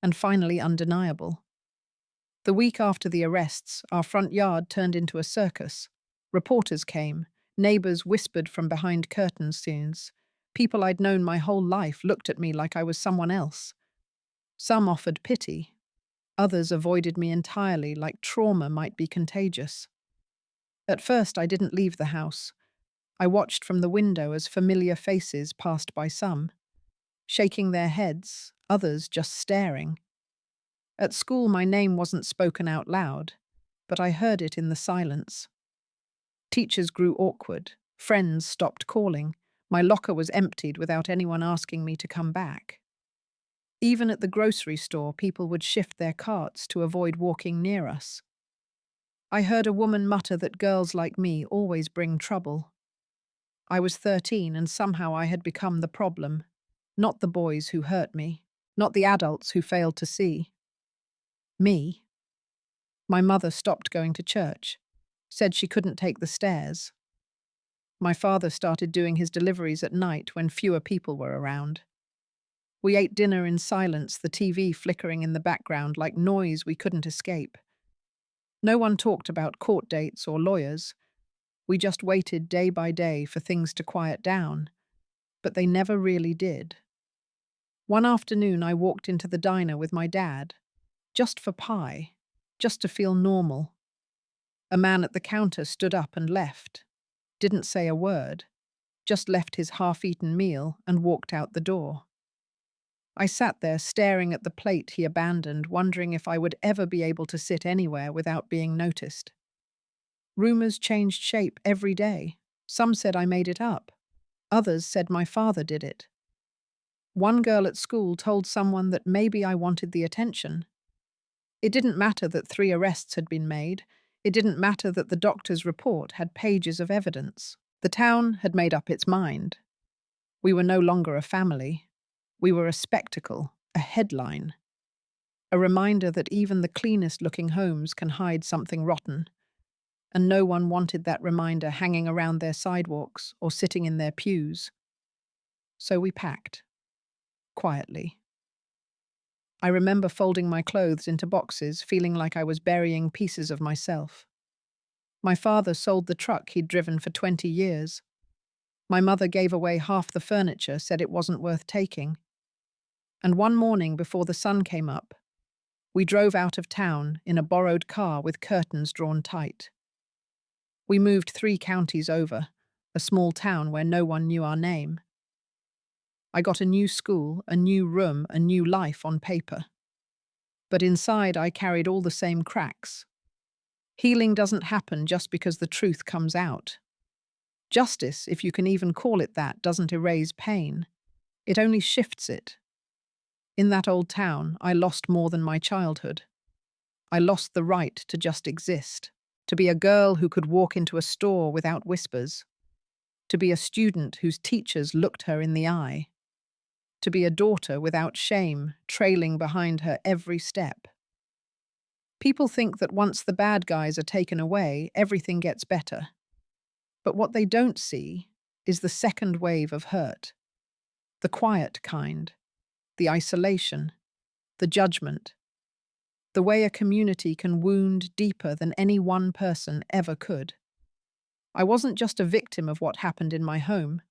[SPEAKER 1] and finally undeniable. The week after the arrests, our front yard turned into a circus. Reporters came, neighbors whispered from behind curtain scenes. People I'd known my whole life looked at me like I was someone else. Some offered pity. Others avoided me entirely, like trauma might be contagious. At first, I didn't leave the house. I watched from the window as familiar faces passed by, some shaking their heads, others just staring. At school, my name wasn't spoken out loud, but I heard it in the silence. Teachers grew awkward. Friends stopped calling. My locker was emptied without anyone asking me to come back. Even at the grocery store, people would shift their carts to avoid walking near us. I heard a woman mutter that girls like me always bring trouble. I was 13 and somehow I had become the problem. Not the boys who hurt me, not the adults who failed to see. Me. My mother stopped going to church, said she couldn't take the stairs. My father started doing his deliveries at night when fewer people were around. We ate dinner in silence, the TV flickering in the background like noise we couldn't escape. No one talked about court dates or lawyers. We just waited day by day for things to quiet down, but they never really did. One afternoon, I walked into the diner with my dad, just for pie, just to feel normal. A man at the counter stood up and left, didn't say a word, just left his half-eaten meal and walked out the door. I sat there staring at the plate he abandoned, wondering if I would ever be able to sit anywhere without being noticed. Rumors changed shape every day. Some said I made it up. Others said my father did it. One girl at school told someone that maybe I wanted the attention. It didn't matter that 3 arrests had been made. It didn't matter that the doctor's report had pages of evidence. The town had made up its mind. We were no longer a family. We were a spectacle, a headline. A reminder that even the cleanest-looking homes can hide something rotten. And no one wanted that reminder hanging around their sidewalks or sitting in their pews. So we packed. Quietly. I remember folding my clothes into boxes, feeling like I was burying pieces of myself. My father sold the truck he'd driven for 20 years. My mother gave away half the furniture, said it wasn't worth taking. And one morning before the sun came up, we drove out of town in a borrowed car with curtains drawn tight. We moved 3 counties over, a small town where no one knew our name. I got a new school, a new room, a new life on paper. But inside I carried all the same cracks. Healing doesn't happen just because the truth comes out. Justice, if you can even call it that, doesn't erase pain. It only shifts it. In that old town, I lost more than my childhood. I lost the right to just exist, to be a girl who could walk into a store without whispers, to be a student whose teachers looked her in the eye, to be a daughter without shame, trailing behind her every step. People think that once the bad guys are taken away, everything gets better. But what they don't see is the second wave of hurt, the quiet kind, the isolation, the judgment, the way a community can wound deeper than any one person ever could. I wasn't just a victim of what happened in my home.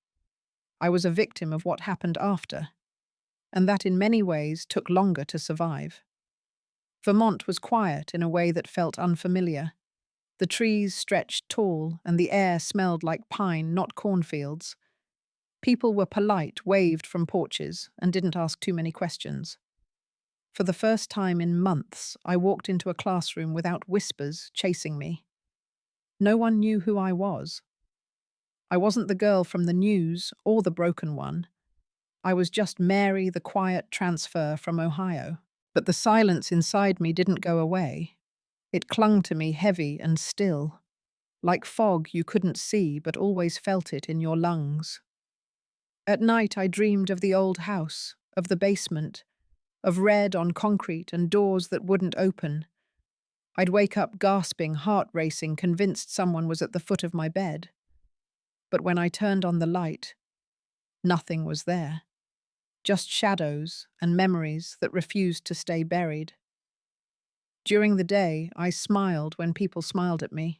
[SPEAKER 1] I was a victim of what happened after, and that in many ways took longer to survive. Vermont was quiet in a way that felt unfamiliar. The trees stretched tall, and the air smelled like pine, not cornfields. People were polite, waved from porches, and didn't ask too many questions. For the first time in months, I walked into a classroom without whispers chasing me. No one knew who I was. I wasn't the girl from the news or the broken one. I was just Mary, the quiet transfer from Ohio. But the silence inside me didn't go away. It clung to me heavy and still, like fog you couldn't see but always felt it in your lungs. At night I dreamed of the old house, of the basement, of red on concrete and doors that wouldn't open. I'd wake up gasping, heart racing, convinced someone was at the foot of my bed. But when I turned on the light, nothing was there. Just shadows and memories that refused to stay buried. During the day, I smiled when people smiled at me.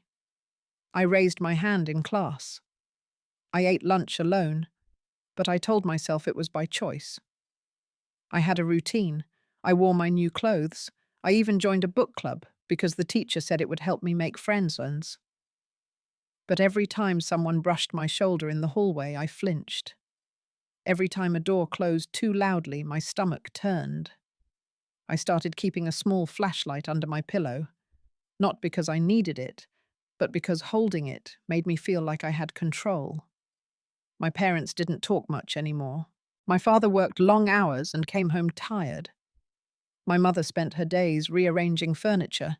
[SPEAKER 1] I raised my hand in class. I ate lunch alone, but I told myself it was by choice. I had a routine. I wore my new clothes. I even joined a book club because the teacher said it would help me make friends. But every time someone brushed my shoulder in the hallway, I flinched. Every time a door closed too loudly, my stomach turned. I started keeping a small flashlight under my pillow, not because I needed it, but because holding it made me feel like I had control. My parents didn't talk much anymore. My father worked long hours and came home tired. My mother spent her days rearranging furniture.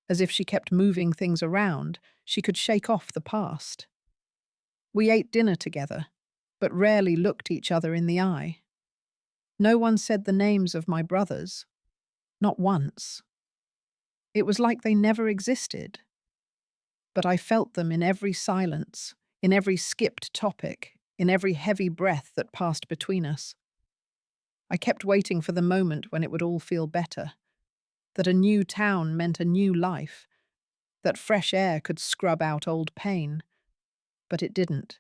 [SPEAKER 1] As if she kept moving things around, she could shake off the past. We ate dinner together, but rarely looked each other in the eye. No one said the names of my brothers. Not once. It was like they never existed. But I felt them in every silence, in every skipped topic, in every heavy breath that passed between us. I kept waiting for the moment when it would all feel better, that a new town meant a new life, that fresh air could scrub out old pain. But it didn't.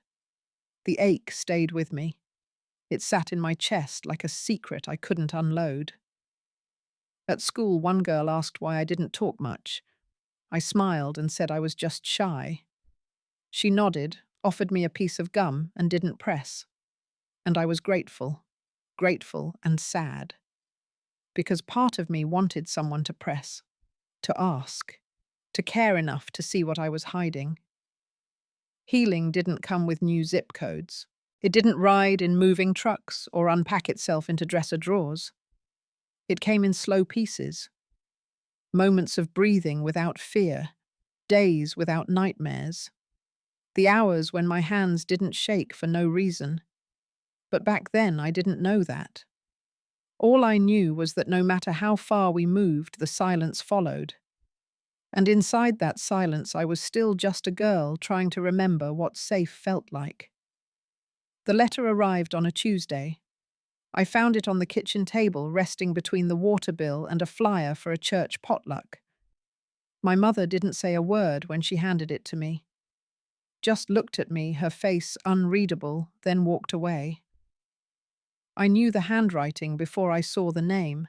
[SPEAKER 1] The ache stayed with me. It sat in my chest like a secret I couldn't unload. At school, one girl asked why I didn't talk much. I smiled and said I was just shy. She nodded, offered me a piece of gum, and didn't press. And I was grateful and sad. Because part of me wanted someone to press, to ask, to care enough to see what I was hiding. Healing didn't come with new zip codes. It didn't ride in moving trucks or unpack itself into dresser drawers. It came in slow pieces. Moments of breathing without fear, days without nightmares. The hours when my hands didn't shake for no reason. But back then I didn't know that. All I knew was that no matter how far we moved, the silence followed. And inside that silence I was still just a girl trying to remember what safe felt like. The letter arrived on a Tuesday. I found it on the kitchen table, resting between the water bill and a flyer for a church potluck. My mother didn't say a word when she handed it to me. Just looked at me, her face unreadable, then walked away. I knew the handwriting before I saw the name.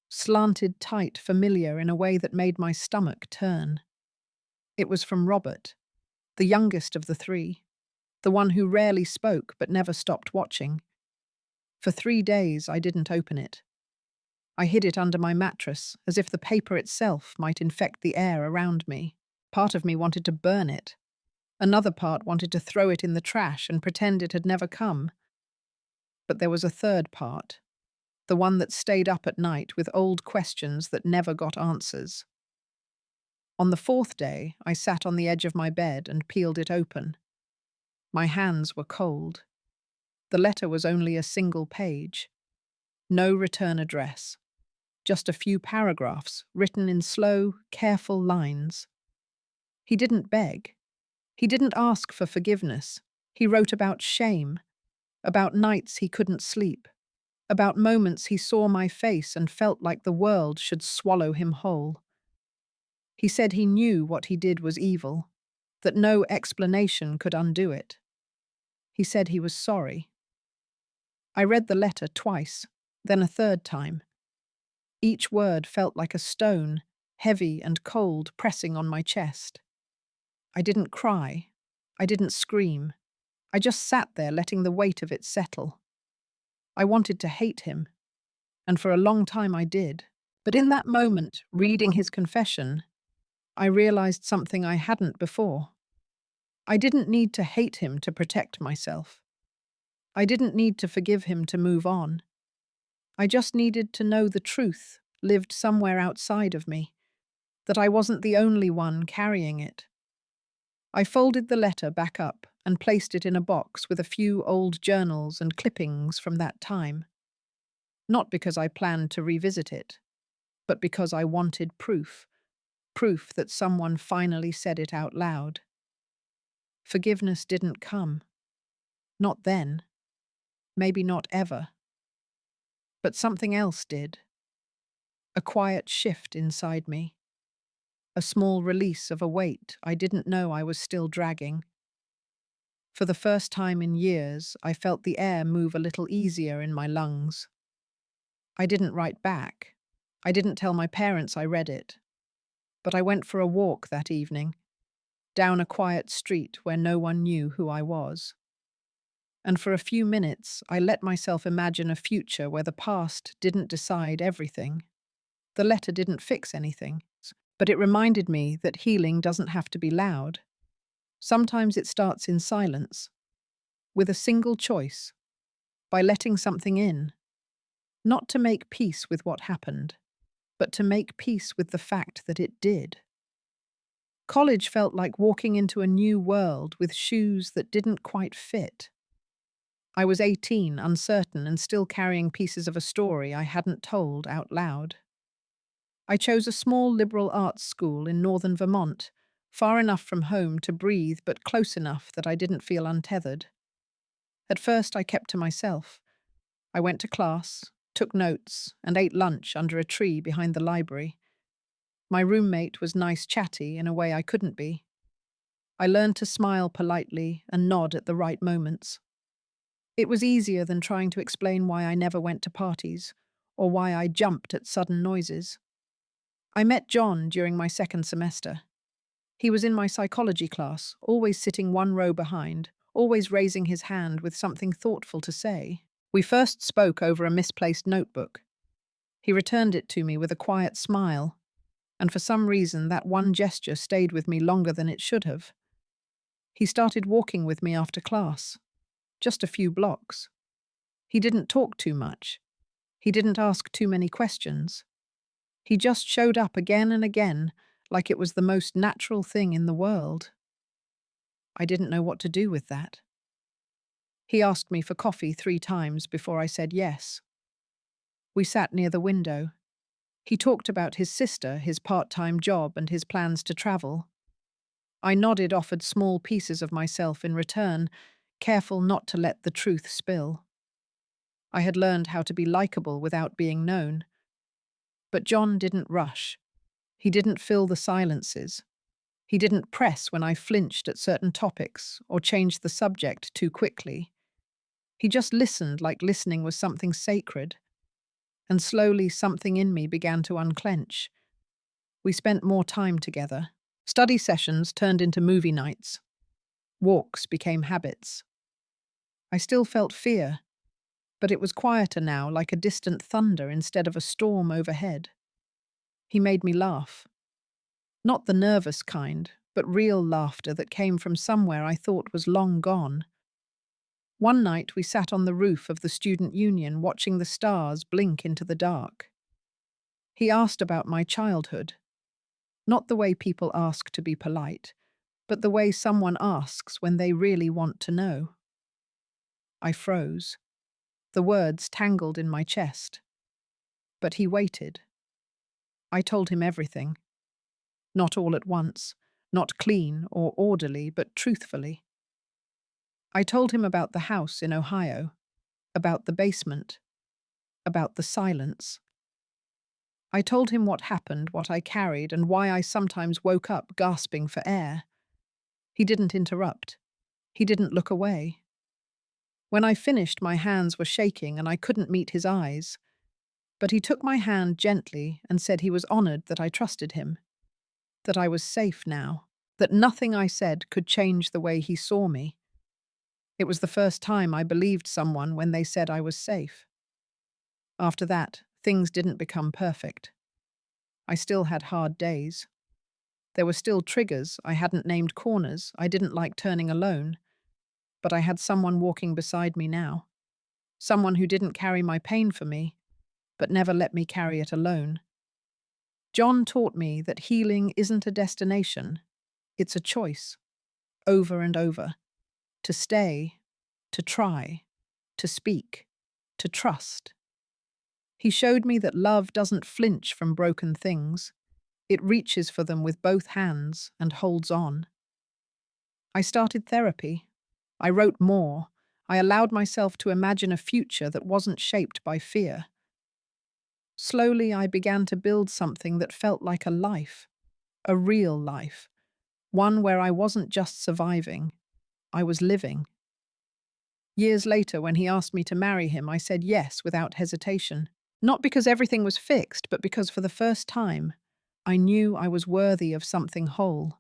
[SPEAKER 1] Slanted tight, familiar in a way that made my stomach turn. It was from Robert, the youngest of the three, the one who rarely spoke but never stopped watching. For 3 days I didn't open it. I hid it under my mattress, as if the paper itself might infect the air around me. Part of me wanted to burn it. Another part wanted to throw it in the trash and pretend it had never come. But there was a third part. the one that stayed up at night with old questions that never got answers. On the fourth day, I sat on the edge of my bed and peeled it open. My hands were cold. The letter was only a single page. No return address. Just a few paragraphs written in slow, careful lines. He didn't beg. He didn't ask for forgiveness. He wrote about shame, about nights he couldn't sleep, about moments he saw my face and felt like the world should swallow him whole. He said he knew what he did was evil, that no explanation could undo it. He said he was sorry. I read the letter twice, then a third time. Each word felt like a stone, heavy and cold, pressing on my chest. I didn't cry. I didn't scream. I just sat there letting the weight of it settle. I wanted to hate him, and for a long time I did. But in that moment, reading his confession, I realized something I hadn't before. I didn't need to hate him to protect myself. I didn't need to forgive him to move on. I just needed to know the truth lived somewhere outside of me, that I wasn't the only one carrying it. I folded the letter back up and placed it in a box with a few old journals and clippings from that time. Not because I planned to revisit it, but because I wanted proof. Proof that someone finally said it out loud. Forgiveness didn't come. Not then. Maybe not ever. But something else did. A quiet shift inside me. A small release of a weight I didn't know I was still dragging. For the first time in years, I felt the air move a little easier in my lungs. I didn't write back. I didn't tell my parents I read it. But I went for a walk that evening, down a quiet street where no one knew who I was. And for a few minutes, I let myself imagine a future where the past didn't decide everything. The letter didn't fix anything, but it reminded me that healing doesn't have to be loud. Sometimes it starts in silence, with a single choice, by letting something in, not to make peace with what happened, but to make peace with the fact that it did. College felt like walking into a new world with shoes that didn't quite fit. I was 18, uncertain, and still carrying pieces of a story I hadn't told out loud. I chose a small liberal arts school in northern Vermont, far enough from home to breathe but close enough that I didn't feel untethered. At first I kept to myself. I went to class, took notes, and ate lunch under a tree behind the library. My roommate was nice chatty in a way I couldn't be. I learned to smile politely and nod at the right moments. It was easier than trying to explain why I never went to parties, or why I jumped at sudden noises. I met John during my second semester. He was in my psychology class, always sitting one row behind, always raising his hand with something thoughtful to say. We first spoke over a misplaced notebook. He returned it to me with a quiet smile, and for some reason that one gesture stayed with me longer than it should have. He started walking with me after class, just a few blocks. He didn't talk too much. He didn't ask too many questions. He just showed up again and again, like it was the most natural thing in the world. I didn't know what to do with that. He asked me for coffee 3 times before I said yes. We sat near the window. He talked about his sister, his part-time job, and his plans to travel. I nodded, offered small pieces of myself in return, careful not to let the truth spill. I had learned how to be likable without being known. But John didn't rush. He didn't fill the silences. He didn't press when I flinched at certain topics or changed the subject too quickly. He just listened like listening was something sacred. And slowly something in me began to unclench. We spent more time together. Study sessions turned into movie nights. Walks became habits. I still felt fear, but it was quieter now, like a distant thunder instead of a storm overhead. He made me laugh. Not the nervous kind, but real laughter that came from somewhere I thought was long gone. One night we sat on the roof of the student union watching the stars blink into the dark. He asked about my childhood, not the way people ask to be polite, but the way someone asks when they really want to know. I froze. The words tangled in my chest. But he waited. I told him everything. Not all at once, not clean or orderly, but truthfully. I told him about the house in Ohio, about the basement, about the silence. I told him what happened, what I carried, and why I sometimes woke up gasping for air. He didn't interrupt. He didn't look away. When I finished, my hands were shaking and I couldn't meet his eyes. But he took my hand gently and said he was honored that I trusted him, that I was safe now, that nothing I said could change the way he saw me. It was the first time I believed someone when they said I was safe. After that, things didn't become perfect. I still had hard days. There were still triggers, I hadn't named corners, I didn't like turning alone. But I had someone walking beside me now. Someone who didn't carry my pain for me, but never let me carry it alone. John taught me that healing isn't a destination, it's a choice, over and over. To stay, to try, to speak, to trust. He showed me that love doesn't flinch from broken things. It reaches for them with both hands and holds on. I started therapy. I wrote more. I allowed myself to imagine a future that wasn't shaped by fear. Slowly, I began to build something that felt like a life, a real life, one where I wasn't just surviving, I was living. Years later, when he asked me to marry him, I said yes without hesitation. Not because everything was fixed, but because for the first time, I knew I was worthy of something whole.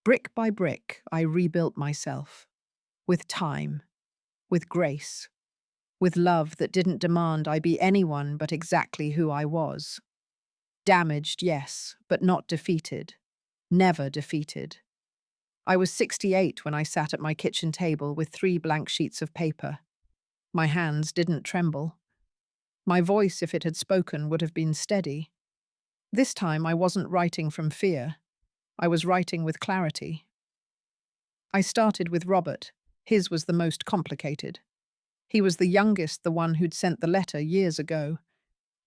[SPEAKER 1] Brick by brick, I rebuilt myself. With time, with grace, with love that didn't demand I be anyone but exactly who I was. Damaged, yes, but not defeated. Never defeated. I was 68 when I sat at my kitchen table with 3 blank sheets of paper. My hands didn't tremble. My voice, if it had spoken, would have been steady. This time I wasn't writing from fear. I was writing with clarity. I started with Robert. His was the most complicated. He was the youngest, the one who'd sent the letter years ago.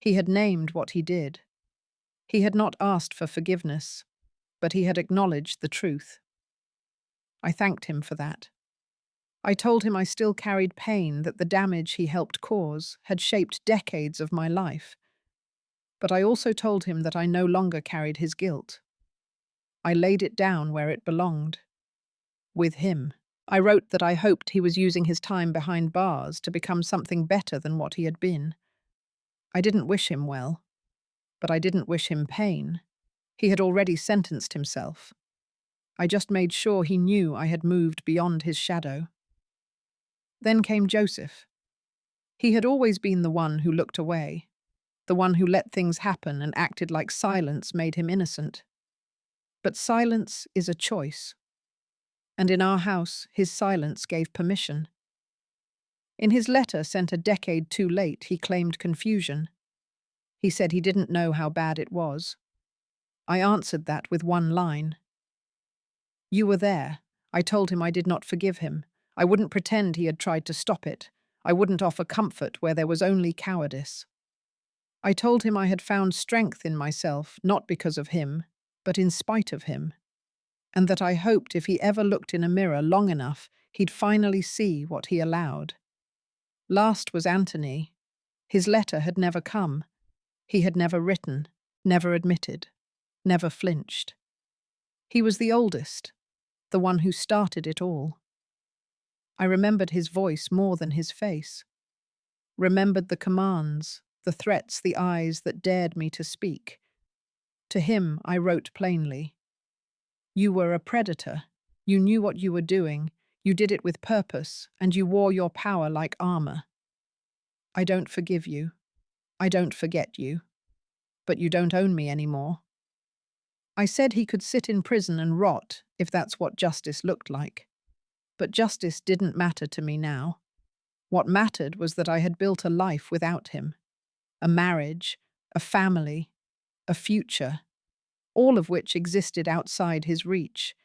[SPEAKER 1] He had named what he did. He had not asked for forgiveness, but he had acknowledged the truth. I thanked him for that. I told him I still carried pain, that the damage he helped cause had shaped decades of my life. But I also told him that I no longer carried his guilt. I laid it down where it belonged. With him. I wrote that I hoped he was using his time behind bars to become something better than what he had been. I didn't wish him well, but I didn't wish him pain. He had already sentenced himself. I just made sure he knew I had moved beyond his shadow. Then came Joseph. He had always been the one who looked away, the one who let things happen and acted like silence made him innocent. But silence is a choice. And in our house, his silence gave permission. In his letter sent a decade too late, he claimed confusion. He said he didn't know how bad it was. I answered that with one line. You were there. I told him I did not forgive him. I wouldn't pretend he had tried to stop it. I wouldn't offer comfort where there was only cowardice. I told him I had found strength in myself, not because of him, but in spite of him. And that I hoped if he ever looked in a mirror long enough, he'd finally see what he allowed. Last was Anthony. His letter had never come. He had never written, never admitted, never flinched. He was the oldest, the one who started it all. I remembered his voice more than his face. Remembered the commands, the threats, the eyes that dared me to speak. To him, I wrote plainly. You were a predator. You knew what you were doing. You did it with purpose, and you wore your power like armor. I don't forgive you. I don't forget you. But you don't own me anymore. I said he could sit in prison and rot if that's what justice looked like. But justice didn't matter to me now. What mattered was that I had built a life without him, a marriage, a family, a future, all of which existed outside his reach.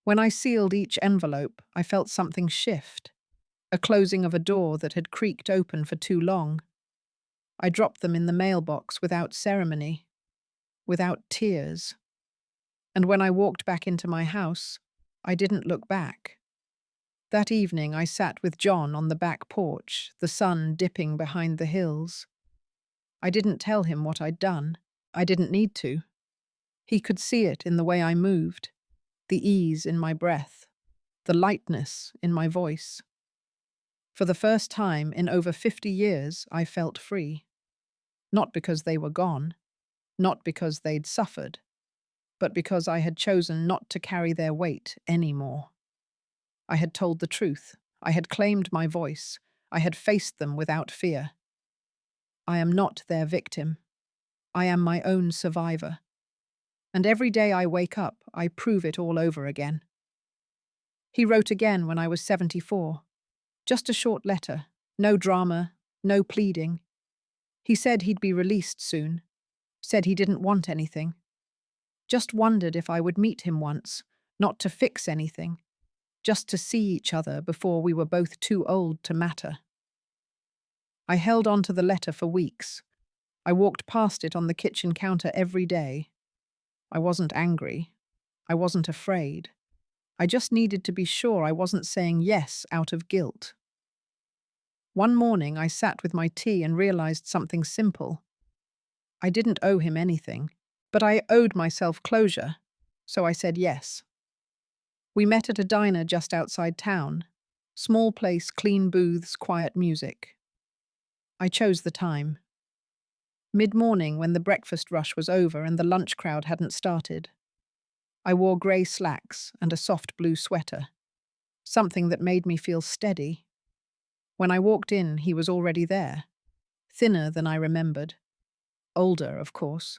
[SPEAKER 1] When I sealed each envelope, I felt something shift, a closing of a door that had creaked open for too long. I dropped them in the mailbox without ceremony, without tears. And when I walked back into my house, I didn't look back. That evening I sat with John on the back porch, the sun dipping behind the hills. I didn't tell him what I'd done. I didn't need to. He could see it in the way I moved, the ease in my breath, the lightness in my voice. For the first time in over 50 years, I felt free. Not because they were gone, not because they'd suffered, but because I had chosen not to carry their weight anymore. I had told the truth. I had claimed my voice. I had faced them without fear. I am not their victim. I am my own survivor. And every day I wake up, I prove it all over again. He wrote again when I was 74. Just a short letter. No drama, no pleading. He said he'd be released soon. Said he didn't want anything. Just wondered if I would meet him once, not to fix anything, just to see each other before we were both too old to matter. I held on to the letter for weeks. I walked past it on the kitchen counter every day. I wasn't angry. I wasn't afraid. I just needed to be sure I wasn't saying yes out of guilt. One morning I sat with my tea and realized something simple. I didn't owe him anything, but I owed myself closure, so I said yes. We met at a diner just outside town. Small place, clean booths, quiet music. I chose the time. Mid-morning when the breakfast rush was over and the lunch crowd hadn't started. I wore grey slacks and a soft blue sweater, something that made me feel steady. When I walked in, he was already there, thinner than I remembered. Older, of course.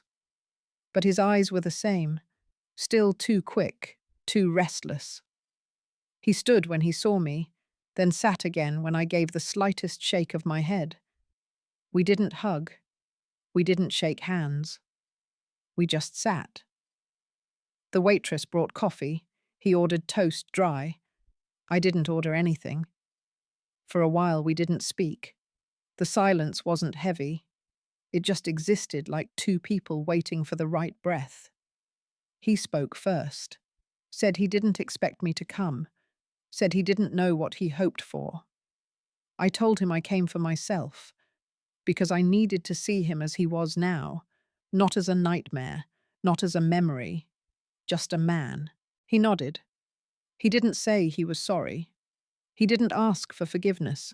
[SPEAKER 1] But his eyes were the same, still too quick, too restless. He stood when he saw me, then sat again when I gave the slightest shake of my head. We didn't hug. We didn't shake hands. We just sat. The waitress brought coffee. He ordered toast dry. I didn't order anything. For a while we didn't speak. The silence wasn't heavy. It just existed like two people waiting for the right breath. He spoke first. Said he didn't expect me to come. Said he didn't know what he hoped for. I told him I came for myself, because I needed to see him as he was now, not as a nightmare, not as a memory, just a man. He nodded. He didn't say he was sorry. He didn't ask for forgiveness.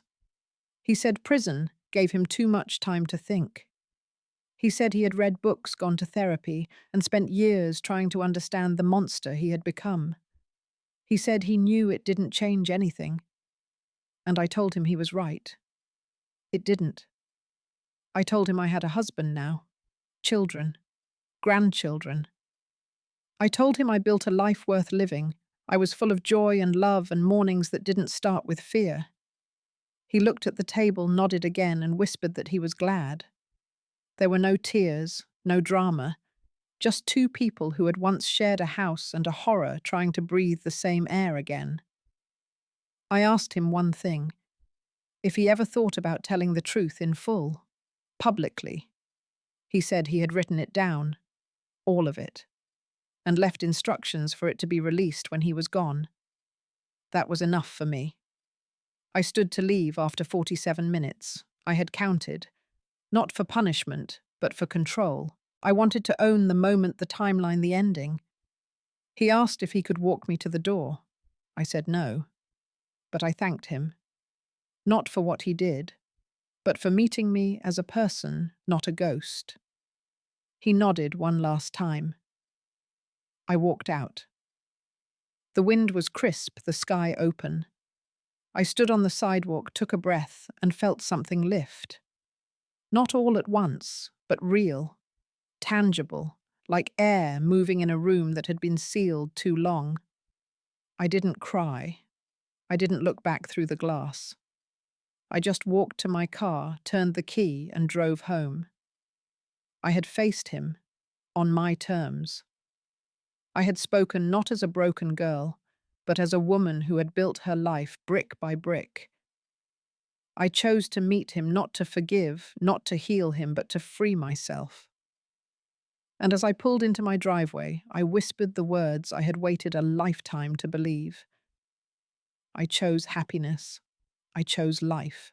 [SPEAKER 1] He said prison gave him too much time to think. He said he had read books, gone to therapy, and spent years trying to understand the monster he had become. He said he knew it didn't change anything. And I told him he was right. It didn't. I told him I had a husband now, children, grandchildren. I told him I built a life worth living. I was full of joy and love and mornings that didn't start with fear. He looked at the table, nodded again, and whispered that he was glad. There were no tears, no drama, just two people who had once shared a house and a horror trying to breathe the same air again. I asked him one thing, if he ever thought about telling the truth in full, publicly. He said he had written it down, all of it, and left instructions for it to be released when he was gone. That was enough for me. I stood to leave after 47 minutes. I had counted, not for punishment, but for control. I wanted to own the moment, the timeline, the ending. He asked if he could walk me to the door. I said no, but I thanked him. Not for what he did, but for meeting me as a person, not a ghost. He nodded one last time. I walked out. The wind was crisp, the sky open. I stood on the sidewalk, took a breath, and felt something lift. Not all at once, but real, tangible, like air moving in a room that had been sealed too long. I didn't cry. I didn't look back through the glass. I just walked to my car, turned the key, and drove home. I had faced him, on my terms. I had spoken not as a broken girl, but as a woman who had built her life brick by brick. I chose to meet him not to forgive, not to heal him, but to free myself. And as I pulled into my driveway, I whispered the words I had waited a lifetime to believe. I chose happiness. I chose life.